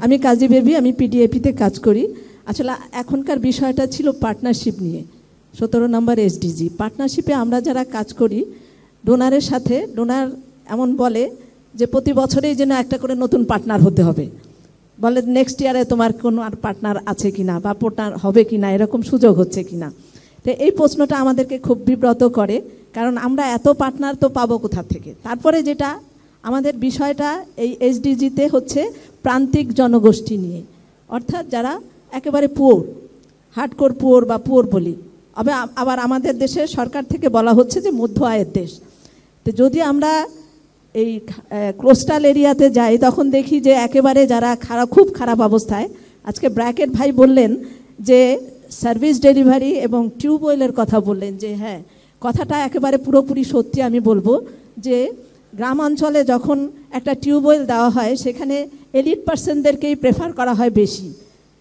আমি কাজী বেবি, আমি পিডিএপিতে কাজ করি। আসলে এখনকার বিষয়টা ছিল পার্টনারশিপ নিয়ে, 17 নম্বর এসডিজি। পার্টনারশিপে আমরা যারা কাজ করি ডোনারের সাথে, ডোনার এমন বলে যে প্রতি বছরেই যেন একটা করে নতুন পার্টনার হতে হবে, বলে নেক্সট ইয়ারে তোমার কোনো আর পার্টনার আছে কিনা বা পার্টনার হবে কিনা, এরকম সুযোগ হচ্ছে কিনা। তো এই প্রশ্নটা আমাদেরকে খুব বিব্রত করে, কারণ আমরা এত পার্টনার তো পাবো কোথা থেকে। তারপরে যেটা আমাদের বিষয়টা এই এসডিজিতে হচ্ছে প্রান্তিক জনগোষ্ঠী নিয়ে, অর্থাৎ যারা একেবারে পুয়োর, হার্ডকোর পুয়োর বা পুয়োর বলি। আবার আমাদের দেশে সরকার থেকে বলা হচ্ছে যে মধ্য আয়ের দেশ। তো যদি আমরা এই কোস্টাল এরিয়াতে যাই তখন দেখি যে একেবারে যারা খুব খারাপ অবস্থায়। আজকে ব্র্যাকেট ভাই বললেন যে সার্ভিস ডেলিভারি এবং টিউবওয়েলের কথা বললেন, যে হ্যাঁ কথাটা একেবারে পুরোপুরি সত্যি। আমি বলবো যে গ্রাম অঞ্চলে যখন একটা টিউবওয়েল দেওয়া হয় সেখানে এলিট পার্সনদেরকেই প্রেফার করা হয় বেশি।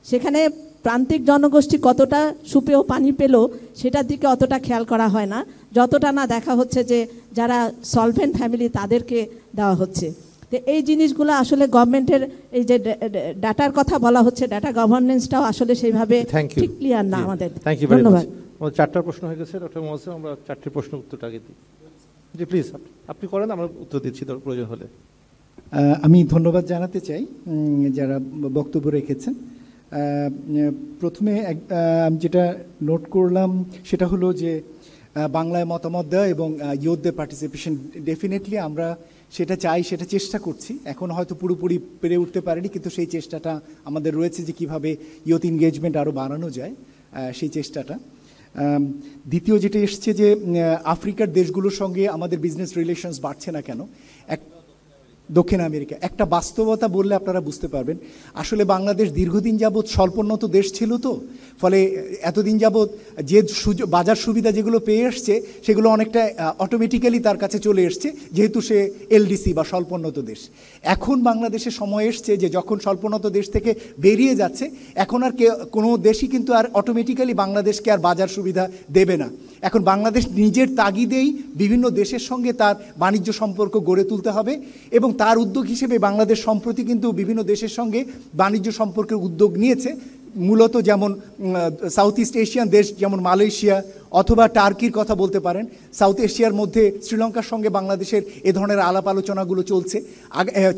সেখানে প্রান্তিক জনগোষ্ঠী কতটা সুপেয় পানি পেল সেটার দিকে অতটা খেয়াল করা হয় না, যতটা না দেখা হচ্ছে যে যারা সলভেন্ট ফ্যামিলি তাদেরকে দেওয়া হচ্ছে। তো এই জিনিসগুলো আসলে গভর্নমেন্টের এই যে ডাটার কথা বলা হচ্ছে, ডাটা গভর্নেন্সটাও আসলে সেইভাবে ঠিক ক্লিয়ার না আমাদের। ধন্যবাদ। চারটা প্রশ্ন হয়ে গেছে ডক্টর মোহাম্মদ, আমরা চারটি প্রশ্ন উত্তরটা আগে দিই। জি প্লিজ আপনি করেন, আমরা উত্তর দিচ্ছি প্রয়োজন হলে। আমি ধন্যবাদ জানাতে চাই যারা বক্তব্য রেখেছেন। প্রথমে আমি যেটা নোট করলাম সেটা হলো যে বাংলায় মতামত দেওয়া এবং ইয়ুথদের পার্টিসিপেশন, ডেফিনেটলি আমরা সেটা চাই, সেটা চেষ্টা করছি। এখন হয়তো পুরোপুরি পেরে উঠতে পারিনি, কিন্তু সেই চেষ্টাটা আমাদের রয়েছে যে কীভাবে ইয়ুথ এনগেজমেন্ট আরও বাড়ানো যায়, সেই চেষ্টাটা। দ্বিতীয় যেটা এসছে যে আফ্রিকার দেশগুলোর সঙ্গে আমাদের বিজনেস রিলেশনস বাড়ছে না কেন, দক্ষিণ আমেরিকা। একটা বাস্তবতা বললে আপনারা বুঝতে পারবেন। আসলে বাংলাদেশ দীর্ঘদিন যাবৎ স্বল্পোন্নত দেশ ছিল, তো ফলে এতদিন যাবৎ যে বাজার সুবিধা যেগুলো পেয়ে আসছে সেগুলো অনেকটা অটোমেটিক্যালি তার কাছে চলে এসছে, যেহেতু সে এলডিসি বা স্বল্পোন্নত দেশ। এখন বাংলাদেশের সময় এসছে যে যখন স্বল্পোন্নত দেশ থেকে বেরিয়ে যাচ্ছে, এখন আর কোনো দেশই কিন্তু আর অটোমেটিক্যালি বাংলাদেশকে আর বাজার সুবিধা দেবে না। এখন বাংলাদেশ নিজের তাগিদেই বিভিন্ন দেশের সঙ্গে তার বাণিজ্য সম্পর্ক গড়ে তুলতে হবে, এবং তার উদ্যোগ হিসেবে বাংলাদেশ সম্প্রতি কিন্তু বিভিন্ন দেশের সঙ্গে বাণিজ্য সম্পর্কের উদ্যোগ নিয়েছে। মূলত যেমন সাউথ ইস্ট এশিয়ান দেশ যেমন মালয়েশিয়া অথবা টার্কির কথা বলতে পারেন। সাউথ এশিয়ার মধ্যে শ্রীলঙ্কার সঙ্গে বাংলাদেশের এ ধরনের আলাপ আলোচনাগুলো চলছে।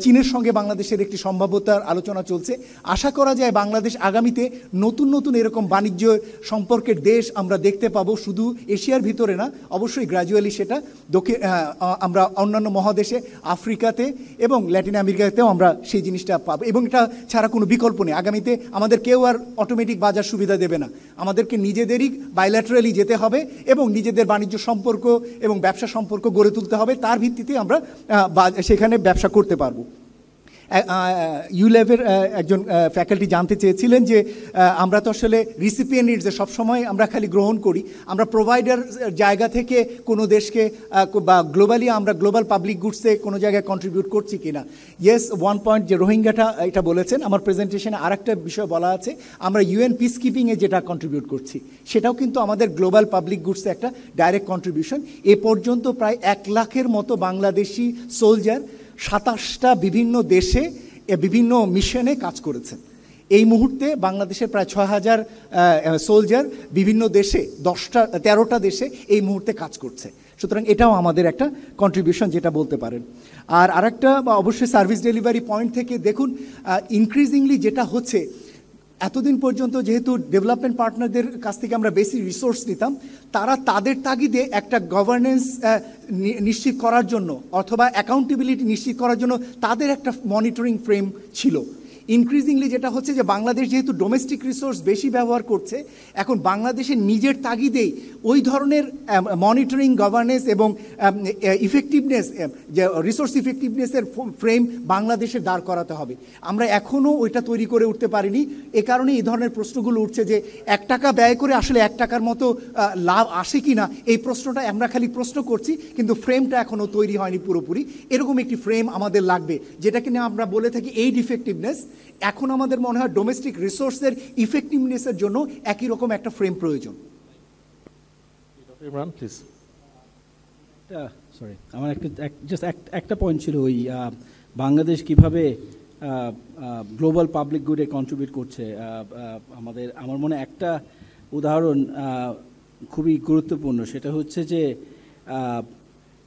চীনের সঙ্গে বাংলাদেশের একটি সম্ভাব্যতার আলোচনা চলছে। আশা করা যায় বাংলাদেশ আগামীতে নতুন নতুন এরকম বাণিজ্য সম্পর্কের দেশ আমরা দেখতে পাবো, শুধু এশিয়ার ভিতরে না, অবশ্যই গ্র্যাজুয়ালি সেটা আমরা অন্যান্য মহাদেশে, আফ্রিকাতে এবং ল্যাটিন আমেরিকাতেও আমরা সেই জিনিসটা পাবো, এবং এটা ছাড়া কোনো বিকল্প নেই। আগামীতে আমাদের কেউ আর অটোমেটিক বাজার সুবিধা দেবে না, আমাদেরকে নিজেদেরই বাইল্যাটারালি যেতে হবে এবং নিজেদের বাণিজ্য সম্পর্ক এবং ব্যবসা সম্পর্ক গড়ে তুলতে হবে। তার ভিত্তিতে আমরা সেখানে ব্যবসা করতে পারবো। ইউলেভের একজন ফ্যাকাল্টি জানতে চেয়েছিলেন যে আমরা তো আসলে রিসিপিয়েন্ট নিডসে সবসময় আমরা খালি গ্রহণ করি, আমরা প্রোভাইডার জায়গা থেকে কোনো দেশকে বা গ্লোবালি আমরা গ্লোবাল পাবলিক গুডসে কোনো জায়গায় কন্ট্রিবিউট করছি কিনা। ইয়েস, ওয়ান পয়েন্ট যে রোহিঙ্গাটা এটা বলেছেন, আমার প্রেজেন্টেশনে আর একটা বিষয় বলা আছে, আমরা ইউএন পিস কিপিংয়ে যেটা কন্ট্রিবিউট করছি সেটাও কিন্তু আমাদের গ্লোবাল পাবলিক গুডসে একটা ডাইরেক্ট কন্ট্রিবিউশন। এ পর্যন্ত প্রায় 1 লাখের মতো বাংলাদেশি সোলজার 27টা বিভিন্ন দেশে বিভিন্ন মিশনে কাজ করেছেন। এই মুহূর্তে বাংলাদেশের প্রায় 6000 সোলজার বিভিন্ন দেশে 13টা দেশে এই মুহূর্তে কাজ করছে। সুতরাং এটাও আমাদের একটা কন্ট্রিবিউশন যেটা বলতে পারেন। আর আরেকটা অবশ্যই সার্ভিস ডেলিভারি পয়েন্ট থেকে দেখুন, ইনক্রিজিংলি যেটা হচ্ছে, এতদিন পর্যন্ত যেহেতু ডেভেলপমেন্ট পার্টনারদের কাছ থেকে আমরা বেশি রিসোর্স নিতাম, তারা তাদের তাগিদে একটা গভর্নেন্স নিশ্চিত করার জন্য অথবা অ্যাকাউন্টেবিলিটি নিশ্চিত করার জন্য তাদের একটা মনিটরিং ফ্রেম ছিল। ইনক্রিজিংলি যেটা হচ্ছে যে বাংলাদেশ যেহেতু ডোমেস্টিক রিসোর্স বেশি ব্যবহার করছে, এখন বাংলাদেশের নিজের তাগিদেই ওই ধরনের মনিটরিং, গভর্নেন্স এবং ইফেক্টিভনেস, যে রিসোর্স ইফেক্টিভনেসের ফ্রেম বাংলাদেশে দাঁড় করাতে হবে। আমরা এখনও ওইটা তৈরি করে উঠতে পারিনি। এ কারণে এই ধরনের প্রশ্নগুলো উঠছে যে 1 টাকা ব্যয় করে আসলে 1 টাকার মতো লাভ আসে কি না, এই প্রশ্নটা আমরা খালি প্রশ্ন করছি, কিন্তু ফ্রেমটা এখনও তৈরি হয়নি পুরোপুরি। এরকম একটি ফ্রেম আমাদের লাগবে, যেটাকে নিয়ে আমরা বলে থাকি এইড ইফেক্টিভনেস। এখন আমাদের মনে হয় ডোমেস্টিক রিসোর্সের ইফেক্টিভনেসের জন্য একই রকম একটা ফ্রেম প্রয়োজন। ইমরান প্লিজ। সরি, আমার একটা পয়েন্ট ছিল, ওই বাংলাদেশ কিভাবে গ্লোবাল পাবলিক গুডে কন্ট্রিবিউট করছে। আমার মনে একটা উদাহরণ খুবই গুরুত্বপূর্ণ, সেটা হচ্ছে যে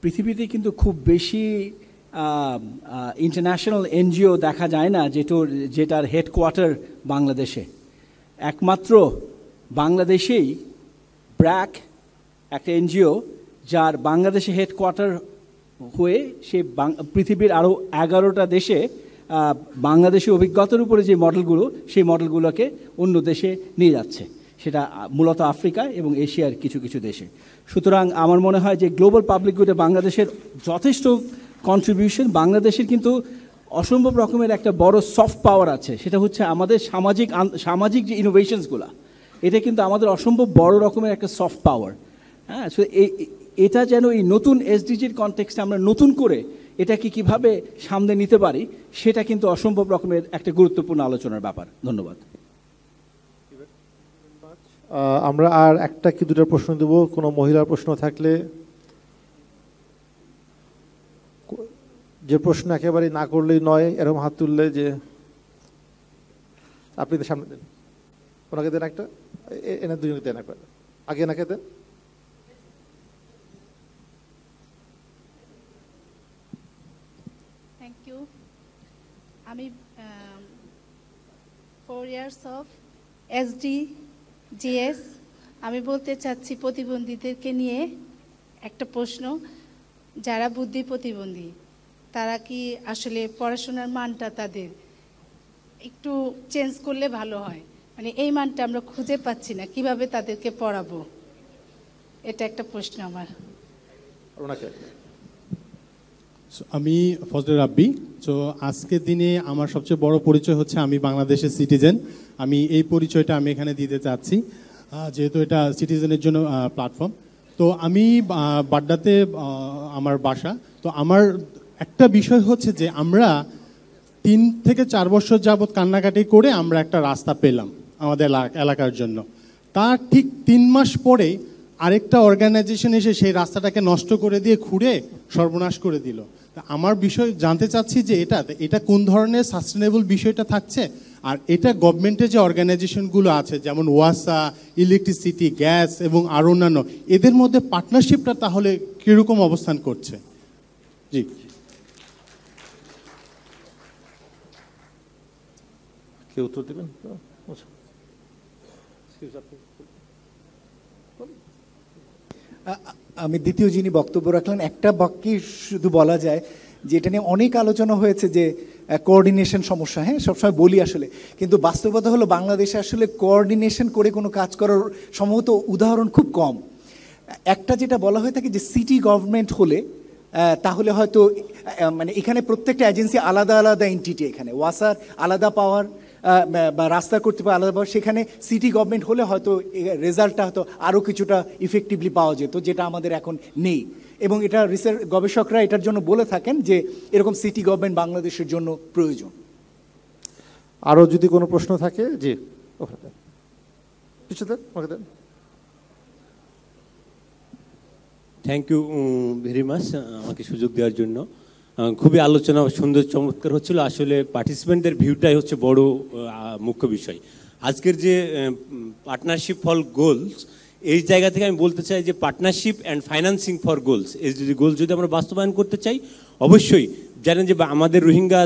পৃথিবীতে কিন্তু খুব বেশি ইন্টারন্যাশনাল এনজিও দেখা যায় না যেটার হেডকোয়ার্টার বাংলাদেশে। একমাত্র বাংলাদেশেই ব্র্যাক একটা এনজিও যার বাংলাদেশে হেডকোয়ার্টার হয়ে সে পৃথিবীর আরও 11টা দেশে বাংলাদেশের অভিজ্ঞতার উপরে যে মডেলগুলো, সেই মডেলগুলোকে অন্য দেশে নিয়ে যাচ্ছে, সেটা মূলত আফ্রিকায় এবং এশিয়ার কিছু কিছু দেশে। সুতরাং আমার মনে হয় যে গ্লোবাল পাবলিক গুডে বাংলাদেশের যথেষ্ট কন্ট্রিবিউশন। বাংলাদেশের কিন্তু অসম্ভব রকমের একটা বড় সফট পাওয়ার আছে, সেটা হচ্ছে আমাদের সামাজিক যে ইনোভেশনসগুলো, এটা কিন্তু আমাদের অসম্ভব বড় রকমের একটা সফট পাওয়ার। হ্যাঁ, সো এটা যেন এই নতুন এসডিজির কনটেক্সটে আমরা নতুন করে এটাকে কিভাবে সামনে নিতে পারি, সেটা কিন্তু অসম্ভব রকমের একটা গুরুত্বপূর্ণ আলোচনার ব্যাপার। ধন্যবাদ। আমরা আর একটা কি দুটো প্রশ্ন দেব, কোনো মহিলার প্রশ্ন থাকলে। যে প্রশ্ন একেবারে না করলেই নয়, এরকম হাত তুললে যে আপনি সামনে দেন, ওনাকে দেন একটা, এনে দুজনকে দেন একবার, আগে এনাকে দেন। Thank you. আমি 4 years of SDGs, আমি বলতে চাচ্ছি প্রতিবন্ধীদেরকে নিয়ে একটা প্রশ্ন। যারা বুদ্ধি প্রতিবন্ধী, তারা কি আসলে পড়াশোনার মানটা তাদের একটু চেঞ্জ করলে ভালো হয়? মানে এই মানটা আমরা খুঁজে পাচ্ছি না, কিভাবে তাদেরকে পড়াবো, এটা একটা প্রশ্ন আমার। আমি ফজলে রাব্বি। তো আজকের দিনে আমার সবচেয়ে বড় পরিচয় হচ্ছে আমি বাংলাদেশের সিটিজেন। আমি এই পরিচয়টা আমি এখানে দিতে চাচ্ছি, যেহেতু এটা সিটিজেনের জন্য প্ল্যাটফর্ম। তো আমি বাড্ডাতে আমার বাসা। তো আমার একটা বিষয় হচ্ছে যে আমরা 3 থেকে 4 বছর যাবৎ কান্নাকাটি করে আমরা একটা রাস্তা পেলাম আমাদের এলাকার জন্য। তার ঠিক 3 মাস পরে আরেকটা অর্গানাইজেশন এসে সেই রাস্তাটাকে নষ্ট করে দিয়ে খুঁড়ে সর্বনাশ করে দিল। তা আমার বিষয় জানতে চাচ্ছি যে এটা কোন ধরনের সাস্টেনেবল বিষয়টা থাকছে, আর এটা গভর্নমেন্টের যে অর্গানাইজেশনগুলো আছে যেমন ওয়াসা, ইলেকট্রিসিটি, গ্যাস এবং আরও অন্যান্য, এদের মধ্যে পার্টনারশিপটা তাহলে কীরকম অবস্থান করছে? জি, কেউ উত্তর দেবেন? আমি দ্বিতীয় যিনি বক্তব্য রাখলেন, একটা বাক্যে শুধু বলা যায় যে এটা নিয়ে অনেক আলোচনা হয়েছে যে কোঅর্ডিনেশন সমস্যা। হ্যাঁ, সবসময় বলি আসলে, কিন্তু বাস্তবতা হলো বাংলাদেশে আসলে কোঅর্ডিনেশন করে কোনো কাজ করার সম্ভবত উদাহরণ খুব কম। একটা যেটা বলা হয়ে থাকে যে সিটি গভর্নমেন্ট হলে তাহলে হয়তো মানে এখানে প্রত্যেকটা এজেন্সি আলাদা আলাদা এন্টিটি, এখানে ওয়াসার আলাদা পাওয়ার বা রাস্তা করতে পারে আলাদা পাওয়ার, সেখানে সিটি গভর্নমেন্ট হলে হয়তো রেজাল্টটা হয়তো আরও কিছুটা ইফেক্টিভলি পাওয়া যেত, যেটা আমাদের এখন নেই। এবং এটা গবেষকরা এটার জন্য বলে থাকেন যে এরকম সিটি গভর্নমেন্ট বাংলাদেশের জন্য প্রয়োজন। আরও যদি কোনো প্রশ্ন থাকে, জি কিছু দেন, ওকে দেন। থ্যাংক ইউ ভেরি মাচ আমাকে সুযোগ দেওয়ার জন্য। খুবই আলোচনা সুন্দর চমৎকার হচ্ছিল। আসলে পার্টিসিপেন্টদের ভিউটাই হচ্ছে বড় মুখ্য বিষয়। আজকের যে পার্টনারশিপ ফর গোলস, এই জায়গা থেকে আমি বলতে চাই যে partnership and financing for goals, SDG goals যদি আমরা বাস্তবায়ন করতে চাই, অবশ্যই জানেন যে আমাদের রোহিঙ্গা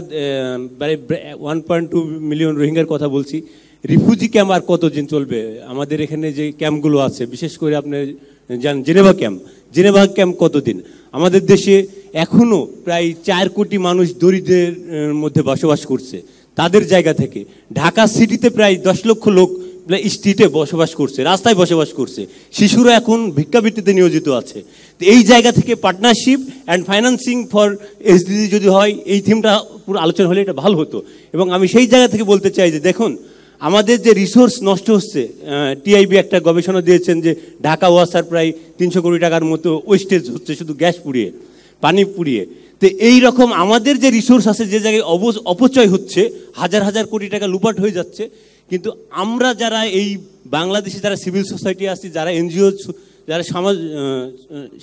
1.2 মিলিয়ন রোহিঙ্গার কথা বলছি। রিফিউজি ক্যাম্প আর কতদিন চলবে? আমাদের এখানে যে ক্যাম্পগুলো আছে, বিশেষ করে আপনি জানেন জেনেভা ক্যাম্প কতদিন? আমাদের দেশে এখনও প্রায় 4 কোটি মানুষ দরিদ্রের মধ্যে বসবাস করছে। তাদের জায়গা থেকে। ঢাকা সিটিতে প্রায় 10 লক্ষ লোক স্ট্রিটে বসবাস করছে, রাস্তায় বসবাস করছে, শিশুরা এখন ভিক্ষাবৃত্তিতে নিয়োজিত আছে। তো এই জায়গা থেকে partnership and financing for SDG যদি হয়, এই থিমটা পুরো আলোচনা হলে এটা ভালো হতো। এবং আমি সেই জায়গা থেকে বলতে চাই যে দেখুন, আমাদের যে রিসোর্স নষ্ট হচ্ছে, টিআইবি একটা গবেষণা দিয়েছেন যে ঢাকা ওয়াসার প্রায় 300 কোটি টাকার মতো ওয়েস্টেজ হচ্ছে শুধু গ্যাস পুড়িয়ে, পানি পুড়িয়ে। তো এই রকম আমাদের যে রিসোর্স আছে, যে জায়গায় অপচয় হচ্ছে, হাজার হাজার কোটি টাকা লুপাট হয়ে যাচ্ছে, কিন্তু আমরা যারা এই বাংলাদেশে যারা সিভিল সোসাইটি আছে, যারা এনজিও, যারা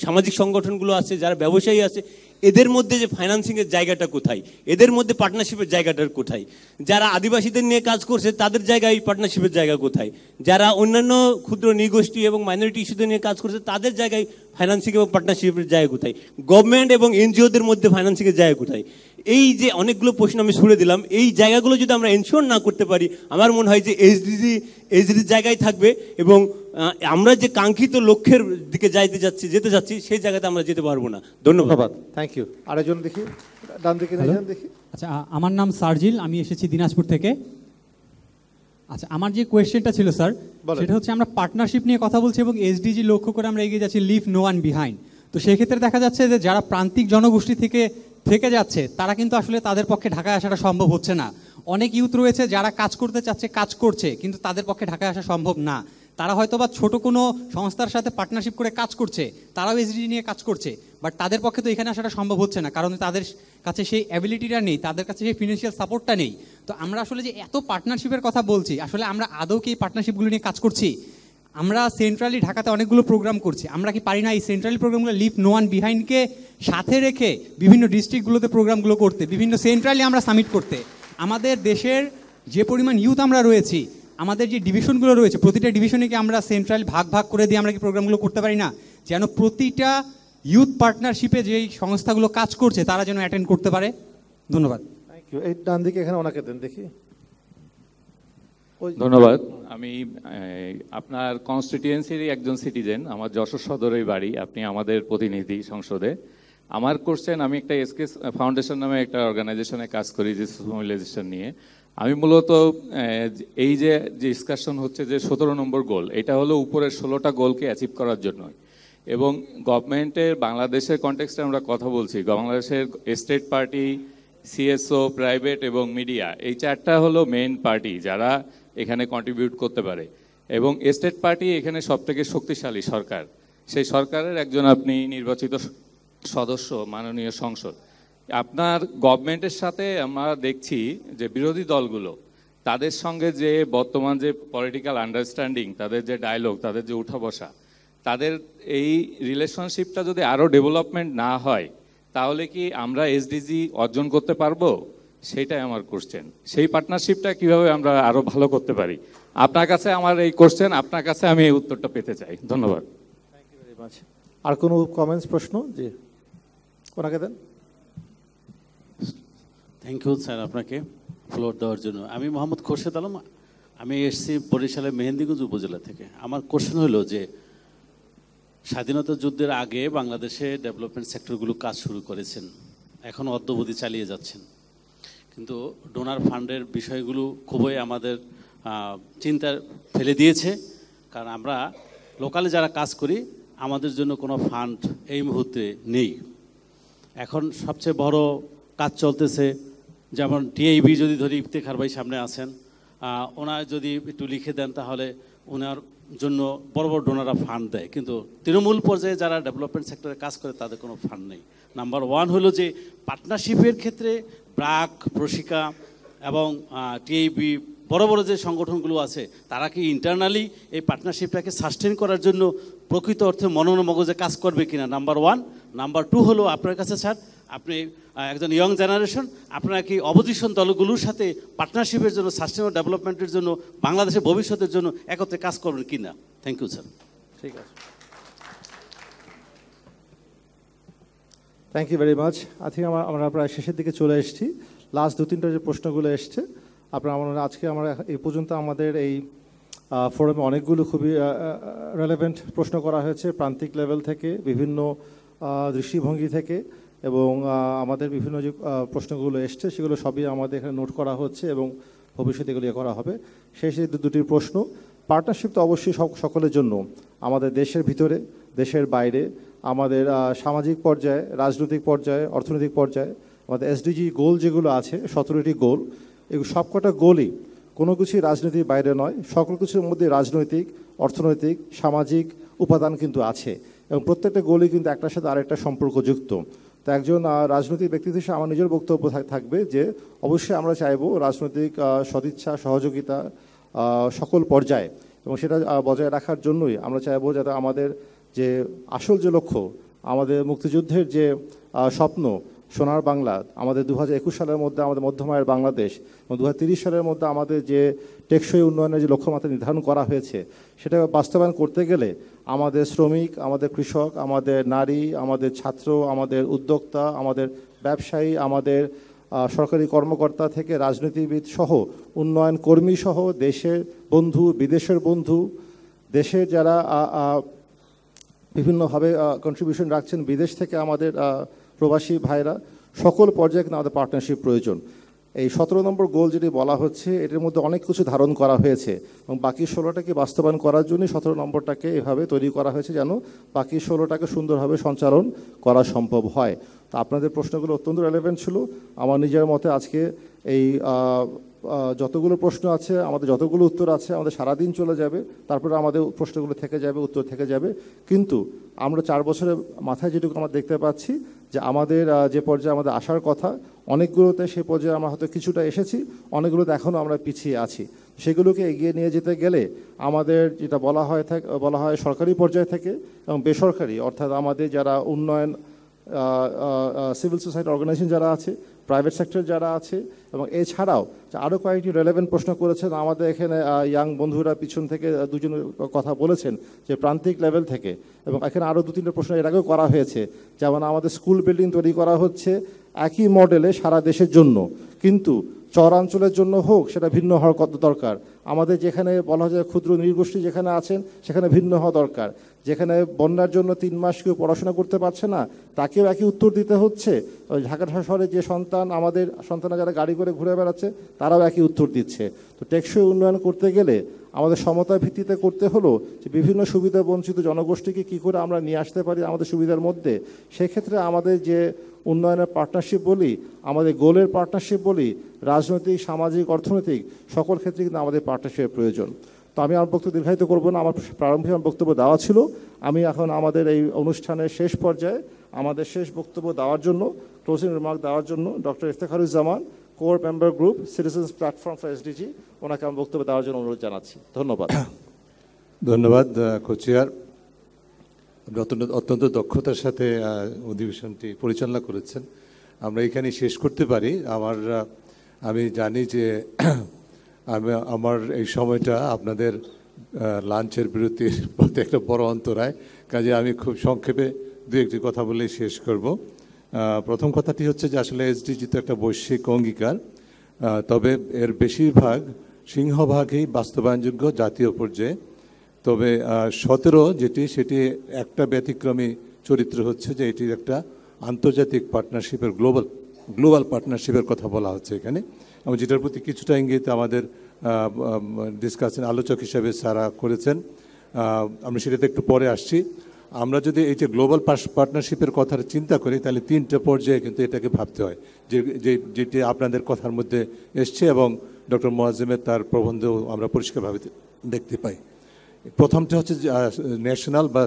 সামাজিক সংগঠনগুলো আছে, যারা ব্যবসায়ী আছে, এদের মধ্যে যে ফাইন্যান্সিংয়ের জায়গাটা কোথায়, এদের মধ্যে পার্টনারশিপের জায়গাটা কোথায়? যারা আদিবাসীদের নিয়ে কাজ করছে তাদের জায়গায় পার্টনারশিপের জায়গা কোথায়? যারা অন্যান্য ক্ষুদ্র নৃগোষ্ঠী এবং মাইনরিটি ইস্যুদের নিয়ে কাজ করছে তাদের জায়গায় ফাইন্যান্সিং এবং পার্টনারশিপের জায়গা কোথায়? গভর্নমেন্ট এবং এনজিওদের মধ্যে ফাইন্যান্সিংয়ের জায়গা কোথায়? এই যে অনেকগুলো প্রশ্ন আমি ছুড়ে দিলাম, এই জায়গাগুলো যদি আমরা এনশিওর না করতে পারি, আমার মনে হয় যে এসডিজি জায়গায় থাকবে এবং আমরা যে কাঙ্ক্ষিত লক্ষ্যের দিকে যেতে যাচ্ছি সেই জায়গাতে আমরা যেতে পারবো না। ধন্যবাদ। Thank you. আরেকজন দেখি, ডান দিকে দেখি। আচ্ছা, আমার নাম সার্জিল, আমি এসেছি দিনাজপুর থেকে। আচ্ছা, আমার যে কোয়েশ্চেনটা ছিল স্যার, সেটা হচ্ছে আমরা পার্টনারশিপ নিয়ে কথা বলছি এবং এসডিজি লক্ষ্য করে আমরা এগিয়ে যাচ্ছি, লিভ নো ওয়ান বিহাইন্ড। তো সেই ক্ষেত্রে দেখা যাচ্ছে যে যারা প্রান্তিক জনগোষ্ঠী থেকে যাচ্ছে তারা কিন্তু আসলে তাদের পক্ষে ঢাকায় আসাটা সম্ভব হচ্ছে না। অনেক ইউথ রয়েছে যারা কাজ করতে চাচ্ছে, কাজ করছে, কিন্তু তাদের পক্ষে ঢাকায় আসা সম্ভব না। তারা হয়তো বা ছোটো কোনো সংস্থার সাথে পার্টনারশিপ করে কাজ করছে, তারাও এসডিজি নিয়ে কাজ করছে, বাট তাদের পক্ষে তো এখানে আসাটা সম্ভব হচ্ছে না, কারণ তাদের কাছে সেই অ্যাবিলিটিটা নেই, তাদের কাছে সেই ফিনান্সিয়াল সাপোর্টটা নেই। তো আমরা আসলে যে এত পার্টনারশিপের কথা বলছি, আসলে আমরা আদৌ কি এই পার্টনারশিপগুলো নিয়ে কাজ করছি? আমরা সেন্ট্রালি ঢাকাতে অনেকগুলো প্রোগ্রাম করছি, আমরা কি পারি না এই সেন্ট্রালি প্রোগ্রামগুলো লিভ নো ওয়ান বিহাইন্ডকে সাথে রেখে বিভিন্ন ডিস্ট্রিক্টগুলোতে প্রোগ্রামগুলো করতে, বিভিন্ন সেন্ট্রালি আমরা সামিট করতে? আমাদের দেশের যে পরিমাণ ইউথ আমরা রয়েছি, আমাদের যে ডিভিশনগুলো রয়েছে, প্রতিটা ডিভিশনে কি আমরা সেন্ট্রাল ভাগ করে দিয়ে আমরা কি প্রোগ্রামগুলো করতে পারি না, যেন প্রতিটা ইউথ পার্টনারশিপে যেই সংস্থাগুলো কাজ করছে তারা যেন অ্যাটেন্ড করতে পারে? ধন্যবাদ। Thank you. এই ডান দিকে এখানে ওনাকে দেন দেখি। ধন্যবাদ। আমি আপনার কনস্টিটিউয়েন্সিরই একজন সিটিজেন, আমার যশোর সদরেই বাড়ি, আপনি আমাদের প্রতিনিধি সংসদে। আমার কোশ্চেন, আমি একটা এসকে ফাউন্ডেশন নামে একটা অর্গানাইজেশনে কাজ করি রিসোর্স মোবিলাইজেশন নিয়ে। আমি মূলত এই যে ডিসকাশন হচ্ছে যে 17 নম্বর গোল, এটা হলো উপরের 16টা গোলকে অ্যাচিভ করার জন্য। এবং গভর্নমেন্টের বাংলাদেশের কনটেক্সটে আমরা কথা বলছি, বাংলাদেশের স্টেট পার্টি, সিএসও, প্রাইভেট এবং মিডিয়া, এই 4টা হলো মেইন পার্টি যারা এখানে কন্ট্রিবিউট করতে পারে। এবং স্টেট পার্টি এখানে সবথেকে শক্তিশালী সরকার, সেই সরকারের একজন আপনি নির্বাচিত সদস্য, মাননীয় সংসদ। আপনার গভর্নমেন্টের সাথে আমরা দেখছি যে বিরোধী দলগুলো, তাদের সঙ্গে যে বর্তমান যে পলিটিক্যাল আন্ডারস্ট্যান্ডিং, তাদের যে ডায়লগ, তাদের যে উঠা বসা, তাদের এই রিলেশনশিপটা যদি আরও ডেভেলপমেন্ট না হয়, তাহলে কি আমরা এসডিজি অর্জন করতে পারবো? সেটাই আমার কোশ্চেন। সেই পার্টনারশিপটা কিভাবে আমরা আরো ভালো করতে পারি? আপনার কাছে আমার এই কোশ্চেন, আপনার কাছে আমি এই উত্তরটা পেতে চাই। ধন্যবাদ। Thank you very much. আর কোনো কমেন্টস, প্রশ্ন? জি, ওনাকে দেন। থ্যাংক ইউ স্যার আপনাকে ফ্লোর দেওয়ার জন্য। আমি মোহাম্মদ খোরশেদ আলম, আমি এসছি বরিশালের মেহেন্দিগঞ্জ উপজেলা থেকে। আমার কোশ্চেন হলো যে স্বাধীনতা যুদ্ধের আগে বাংলাদেশে ডেভেলপমেন্ট সেক্টরগুলো কাজ শুরু করেছেন, এখন অদ্যাবধি চালিয়ে যাচ্ছেন, কিন্তু ডোনার ফান্ডের বিষয়গুলো খুবই আমাদের চিন্তার ফেলে দিয়েছে। কারণ আমরা লোকালে যারা কাজ করি, আমাদের জন্য কোনো ফান্ড এই মুহূর্তে নেই। এখন সবচেয়ে বড় কাজ চলতেছে, যেমন টিআইবি যদি ধরি, ইফতেখার ভাই সামনে আছেন, ওনার যদি একটু লিখে দেন তাহলে ওনার জন্য বড় বড় ডোনাররা ফান্ড দেয়, কিন্তু তৃণমূল পর্যায়ে যারা ডেভেলপমেন্ট সেক্টরে কাজ করে তাদের কোনো ফান্ড নেই। নাম্বার ওয়ান হলো যে পার্টনারশিপের ক্ষেত্রে ব্রাক, প্রশিকা এবং টিআইবি বড় বড় যে সংগঠনগুলো আছে, তারা কি ইন্টারনালি এই পার্টনারশিপটাকে সাস্টেন করার জন্য প্রকৃত অর্থে মগজে কাজ করবে কিনা, নাম্বার ওয়ান। নাম্বার টু হলো আপনার কাছে স্যার, আপনি একজন ইয়ং জেনারেশন, আপনারা কি অপোজিশন দলগুলোর সাথে পার্টনারশিপের জন্য, সাস্টেনেবল ডেভেলপমেন্টের জন্য, বাংলাদেশের ভবিষ্যতের জন্য একত্রে কাজ করবেন কিনা? Thank you sir. ঠিক আছে, thank you very much. I think আমরা প্রায় শেষের দিকে চলে এসেছি। লাস্ট 2-3টা যে প্রশ্নগুলো এসছে, আজকে আমরা এই পর্যন্ত আমাদের এই ফোরামে অনেকগুলো খুবই রেলেভেন্ট প্রশ্ন করা হয়েছে, প্রান্তিক লেভেল থেকে, বিভিন্ন দৃষ্টিভঙ্গি থেকে। এবং আমাদের বিভিন্ন যে প্রশ্নগুলো এসছে সেগুলো সবই আমাদের এখানে নোট করা হচ্ছে এবং ভবিষ্যতে এগুলো করা হবে। শেষে দুটি প্রশ্ন, পার্টনারশিপ তো অবশ্যই সকলের জন্য, আমাদের দেশের ভিতরে, দেশের বাইরে, আমাদের সামাজিক পর্যায়ে, রাজনৈতিক পর্যায়ে, অর্থনৈতিক পর্যায়ে, আমাদের এসডিজি গোল যেগুলো আছে 17টি গোল, এগুলো সবকটা গোলই কোনো কিছুই রাজনীতির বাইরে নয়, সকল কিছুর মধ্যে রাজনৈতিক, অর্থনৈতিক, সামাজিক উপাদান কিন্তু আছে এবং প্রত্যেকটা গোলই কিন্তু একটার সাথে আরেকটা সম্পর্কযুক্ত। তো একজন রাজনৈতিক ব্যক্তি হিসেবে আমার নিজের বক্তব্য থাকবে যে অবশ্যই আমরা চাইবো রাজনৈতিক সদিচ্ছা, সহযোগিতা সকল পর্যায়ে, এবং সেটা বজায় রাখার জন্যই আমরা চাইবো যাতে আমাদের যে আসল যে লক্ষ্য, আমাদের মুক্তিযুদ্ধের যে স্বপ্ন সোনার বাংলা, আমাদের 2021 সালের মধ্যে আমাদের মধ্যমায়ের বাংলাদেশ এবং 2030 সালের মধ্যে আমাদের যে টেকসই উন্নয়নের যে লক্ষ্যমাত্রা নির্ধারণ করা হয়েছে সেটা বাস্তবায়ন করতে গেলে আমাদের শ্রমিক, আমাদের কৃষক, আমাদের নারী, আমাদের ছাত্র, আমাদের উদ্যোক্তা, আমাদের ব্যবসায়ী, আমাদের সরকারি কর্মকর্তা থেকে রাজনীতিবিদ সহ, উন্নয়ন কর্মী সহ, দেশের বন্ধু, বিদেশের বন্ধু, দেশের যারা বিভিন্নভাবে কন্ট্রিবিউশন রাখছেন বিদেশ থেকে আমাদের প্রবাসী ভাইরা, সকল পর্যায়ে কিন্তু আমাদের পার্টনারশিপ প্রয়োজন। এই 17 নম্বর গোল যেটি বলা হচ্ছে এটার মধ্যে অনেক কিছু ধারণ করা হয়েছে এবং বাকি 16টাকে বাস্তবায়ন করার জন্যই 17 নম্বরটাকে এভাবে তৈরি করা হয়েছে যেন বাকি 16টাকে সুন্দরভাবে সঞ্চালন করা সম্ভব হয়। তো আপনাদের প্রশ্নগুলো অত্যন্ত রেলেভেন্ট ছিল। আমার নিজের মতে আজকে এই যতগুলো প্রশ্ন আছে, আমাদের যতগুলো উত্তর আছে, আমাদের সারাদিন চলে যাবে, তারপরে আমাদের প্রশ্নগুলো থেকে যাবে, উত্তর থেকে যাবে, কিন্তু আমরা 4 বছরের মাথায় যেটুকু আমরা দেখতে পাচ্ছি যে আমাদের যে পর্যায়ে আমাদের আসার কথা, অনেকগুলোতে সেই পর্যায়ে আমরা হয়তো কিছুটা এসেছি, অনেকগুলোতে এখনও আমরা পিছিয়ে আছি। সেগুলোকে এগিয়ে নিয়ে যেতে গেলে আমাদের যেটা বলা হয় সরকারি পর্যায় থেকে এবং বেসরকারি, অর্থাৎ আমাদের যারা উন্নয়ন সিভিল সোসাইটি অর্গানাইজেশন যারা আছে, প্রাইভেট সেক্টর যারা আছে, এবং এছাড়াও আরও কয়েকটি রেলেভেন্ট প্রশ্ন করেছেন আমাদের এখানে ইয়াং বন্ধুরা পিছন থেকে দুজন কথা বলেছেন যে প্রান্তিক লেভেল থেকে, এবং এখানে আরও 2-3টা প্রশ্ন এর আগেও করা হয়েছে, যেমন আমাদের স্কুল বিল্ডিং তৈরি করা হচ্ছে একই মডেলে সারা দেশের জন্য, কিন্তু চরাঞ্চলের জন্য হোক সেটা ভিন্ন হওয়ার কত দরকার। আমাদের যেখানে বলা যায় ক্ষুদ্র নৃগোষ্ঠী যেখানে আছেন সেখানে ভিন্ন হওয়া দরকার। যেখানে বন্যার জন্য 3 মাস কেউ পড়াশোনা করতে পারছে না তাকেও একই উত্তর দিতে হচ্ছে। ঢাকা শহরে যে আমাদের সন্তানরা যারা গাড়ি করে ঘুরে বেড়াচ্ছে তারাও একই উত্তর দিচ্ছে। তো টেকসই উন্নয়ন করতে গেলে আমাদের সমতার ভিত্তিতে করতে হলো যে বিভিন্ন সুবিধা বঞ্চিত জনগোষ্ঠীকে কী করে আমরা নিয়ে আসতে পারি আমাদের সুবিধার মধ্যে। সেক্ষেত্রে আমাদের যে উন্নয়নের পার্টনারশিপ বলি, আমাদের গোলের পার্টনারশিপ বলি, রাজনৈতিক, সামাজিক, অর্থনৈতিক সকল ক্ষেত্রে কিন্তু আমাদের পার্টনারশিপের প্রয়োজন। তো আমি আমার বক্তব্য দীর্ঘায়িত করবো না, আমার প্রারম্ভিক বক্তব্য দেওয়া ছিল। আমি এখন আমাদের এই অনুষ্ঠানের শেষ পর্যায়ে আমাদের শেষ বক্তব্য দেওয়ার জন্য, ক্লোজিং রিমার্ক দেওয়ার জন্য doctor Iftekharuzzaman, core member group citizens platform for SDG, ওনাকে আমি বক্তব্য দেওয়ার জন্য অনুরোধ জানাচ্ছি। ধন্যবাদ। ধন্যবাদ কোচেয়ার, আপনি অত্যন্ত দক্ষতার সাথে অধিবেশনটি পরিচালনা করেছেন। আমরা এখানে শেষ করতে পারি। আমি জানি যে আমার এই সময়টা আপনাদের লাঞ্চের বিরতির পথে একটা বড় অন্তরায়, কাজে আমি খুব সংক্ষেপে 2-1টি কথা বলেই শেষ করব। প্রথম কথাটি হচ্ছে যে আসলে এসডিজি তো একটা বৈশ্বিক অঙ্গীকার, তবে এর বেশিরভাগ সিংহভাগই বাস্তবায়নযোগ্য জাতীয় পর্যায়ে। তবে 17 সেটি একটা ব্যতিক্রমী চরিত্র হচ্ছে যে এটির একটা আন্তর্জাতিক পার্টনারশিপের গ্লোবাল পার্টনারশিপের কথা বলা হচ্ছে এখানে, এবং যেটার প্রতি কিছুটা ইঙ্গিত আমাদের ডিসকাশন আলোচক হিসেবে স্যারা করেছেন। আমরা সেটাতে একটু পরে আসছি। আমরা যদি এই যে গ্লোবাল পার্টনারশিপের কথা চিন্তা করি তাহলে 3টে পর্যায়ে কিন্তু এটাকে ভাবতে হয়, যেটি আপনাদের কথার মধ্যে এসছে এবং ডক্টর মোয়াজ্জেমের তার প্রবন্ধেও আমরা পরিষ্কারভাবে দেখতে পাই। প্রথমটা হচ্ছে ন্যাশনাল বা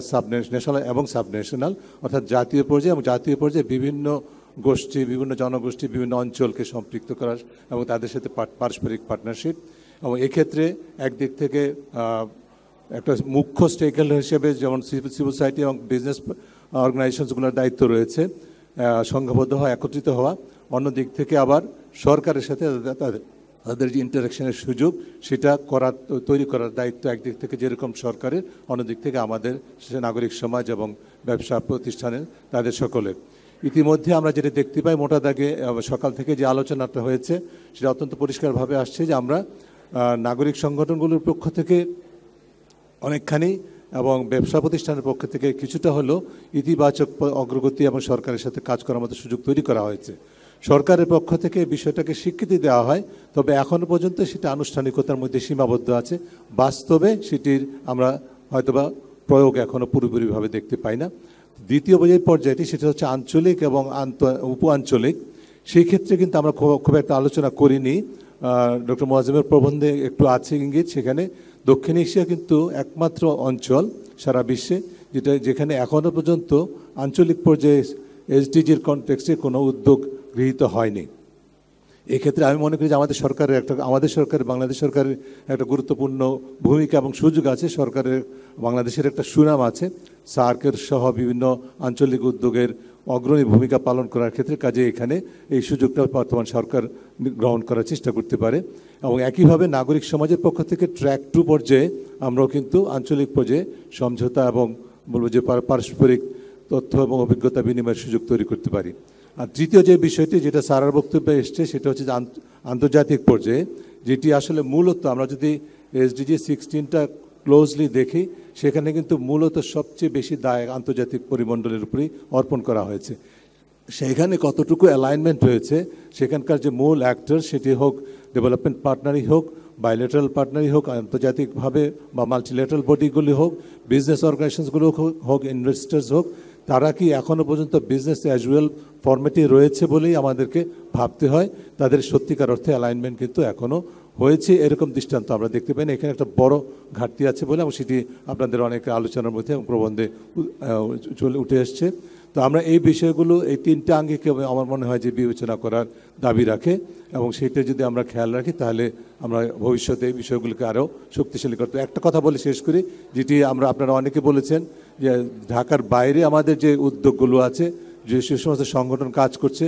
ন্যাশনাল এবং সাবন্যাশনাল, অর্থাৎ জাতীয় পর্যায়ে, এবং জাতীয় পর্যায়ে বিভিন্ন গোষ্ঠী, বিভিন্ন জনগোষ্ঠী, বিভিন্ন অঞ্চলকে সম্পৃক্ত করার এবং তাদের সাথে পারস্পরিক পার্টনারশিপ। এবং এক্ষেত্রে একদিক থেকে একটা মুখ্য স্টেক হোল্ডার হিসেবে যেমন সিভিল সোসাইটি এবং বিজনেস অর্গানাইজেশনসগুলোর দায়িত্ব রয়েছে সংঘবদ্ধ হওয়া, একত্রিত হওয়া। অন্যদিক থেকে আবার সরকারের সাথে তাদের যে ইন্টারাকশনের সুযোগ সেটা তৈরি করার দায়িত্ব একদিক থেকে যেরকম সরকারের, অন্যদিক থেকে আমাদের নাগরিক সমাজ এবং ব্যবসা প্রতিষ্ঠানের তাদের সকলের। ইতিমধ্যে আমরা যেটা দেখতে পাই মোটা দাগে সকাল থেকে যে আলোচনাটা হয়েছে সেটা অত্যন্ত পরিষ্কারভাবে আসছে যে আমরা নাগরিক সংগঠনগুলোর পক্ষ থেকে অনেকখানি এবং ব্যবসা প্রতিষ্ঠানের পক্ষ থেকে কিছুটা হলেও ইতিবাচক অগ্রগতি এবং সরকারের সাথে কাজ করার মতো সুযোগ তৈরি করা হয়েছে। সরকারের পক্ষ থেকে বিষয়টাকে স্বীকৃতি দেওয়া হয়, তবে এখনও পর্যন্ত সেটা আনুষ্ঠানিকতার মধ্যে সীমাবদ্ধ আছে। বাস্তবে সেটির আমরা হয়তোবা প্রয়োগ এখনও পুরোপুরিভাবে দেখতে পাই না। দ্বিতীয় পর্যায়টি সেটা হচ্ছে আঞ্চলিক এবং উপ আঞ্চলিক। সেই ক্ষেত্রে কিন্তু আমরা খুব একটা আলোচনা করিনি। ডক্টর মোয়াজ্জেমের প্রবন্ধে একটু আছে ইঙ্গিত, সেখানে দক্ষিণ এশিয়া কিন্তু একমাত্র অঞ্চল সারা বিশ্বে যেখানে এখনও পর্যন্ত আঞ্চলিক পর্যায়ে এসডিজির কনটেক্সটে কোনো উদ্যোগ গৃহীত হয়নি। এক্ষেত্রে আমি মনে করি যে আমাদের সরকারের বাংলাদেশ সরকারের একটা গুরুত্বপূর্ণ ভূমিকা এবং সুযোগ আছে। বাংলাদেশের একটা সুনাম আছে সার্কের সহ বিভিন্ন আঞ্চলিক উদ্যোগের অগ্রণী ভূমিকা পালন করার ক্ষেত্রে। কাজে এখানে এই সুযোগটা বর্তমান সরকার গ্রহণ করার চেষ্টা করতে পারে। এবং একইভাবে নাগরিক সমাজের পক্ষ থেকে ট্র্যাক 2 পর্যায়ে আমরাও কিন্তু আঞ্চলিক পর্যায়ে সমঝোতা এবং বলবো যে পারস্পরিক তথ্য এবং অভিজ্ঞতা বিনিময়ের সুযোগ তৈরি করতে পারি। আর তৃতীয় যে বিষয়টি যেটা স্যারের বক্তব্যে এসছে সেটা হচ্ছে যে আন্তর্জাতিক পর্যায়ে, যেটি আসলে মূলত আমরা যদি এসডিজি 16টা ক্লোজলি দেখি, সেখানে কিন্তু মূলত সবচেয়ে বেশি দায় আন্তর্জাতিক পরিমণ্ডলের উপরেই অর্পণ করা হয়েছে। সেইখানে কতটুকু অ্যালাইনমেন্ট হয়েছে, সেখানকার যে মূল অ্যাক্টর সেটি হোক ডেভেলপমেন্ট পার্টনারই হোক, বাইলেটারাল পার্টনারই হোক, আন্তর্জাতিকভাবে বা মাল্টিলেটারাল বডিগুলি হোক, বিজনেস অর্গানাইজেশনসগুলো হোক, ইনভেস্টার্স হোক, তারা কি এখনও পর্যন্ত বিজনেস অ্যাজুয়াল ফর্মেটে রয়েছে বলেই আমাদেরকে ভাবতে হয়। তাদের সত্যিকার অর্থে অ্যালাইনমেন্ট কিন্তু এখনও হয়েছে এরকম দৃষ্টান্ত আমরা দেখতে পাই না। এখানে একটা বড় ঘাটতি আছে বলে, এবং সেটি আপনাদের অনেক আলোচনার মধ্যে এবং প্রবন্ধে উঠে এসছে। তো আমরা এই বিষয়গুলো, এই 3টা আঙ্গিকে আমার মনে হয় যে বিবেচনা করার দাবি রাখে, এবং সেটা যদি আমরা খেয়াল রাখি তাহলে আমরা ভবিষ্যতে এই বিষয়গুলোকে আরও শক্তিশালী করতে। একটা কথা বলে শেষ করি, যেটি আপনারা অনেকে বলেছেন যে ঢাকার বাইরে আমাদের যে উদ্যোগগুলো আছে, যে সমস্ত সংগঠন কাজ করছে,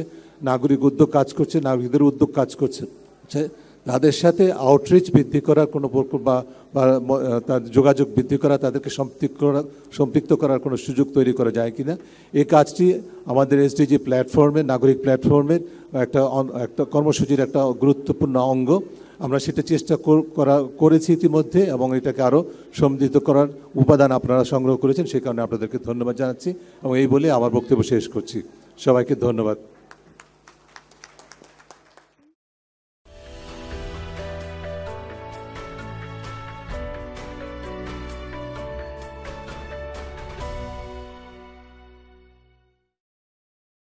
নাগরিক উদ্যোগ কাজ করছে, নাগরিকদের উদ্যোগ কাজ করছে, তাদের সাথে আউটরিচ বৃদ্ধি করার কোনো বা তার যোগাযোগ বৃদ্ধি করা, তাদেরকে সম্পৃক্ত করার কোনো সুযোগ তৈরি করা যায় কিনা, এই কাজটি আমাদের এসডিজি প্ল্যাটফর্মে, নাগরিক প্ল্যাটফর্মের একটা কর্মসূচির একটা গুরুত্বপূর্ণ অঙ্গ। আমরা সেটা চেষ্টা করেছি ইতিমধ্যে, এবং এটাকে আরও সমৃদ্ধ করার উপাদান আপনারা সংগ্রহ করেছেন, সে কারণে আপনাদেরকে ধন্যবাদ জানাচ্ছি। এবং এই বলে আমার বক্তব্য শেষ করছি। সবাইকে ধন্যবাদ।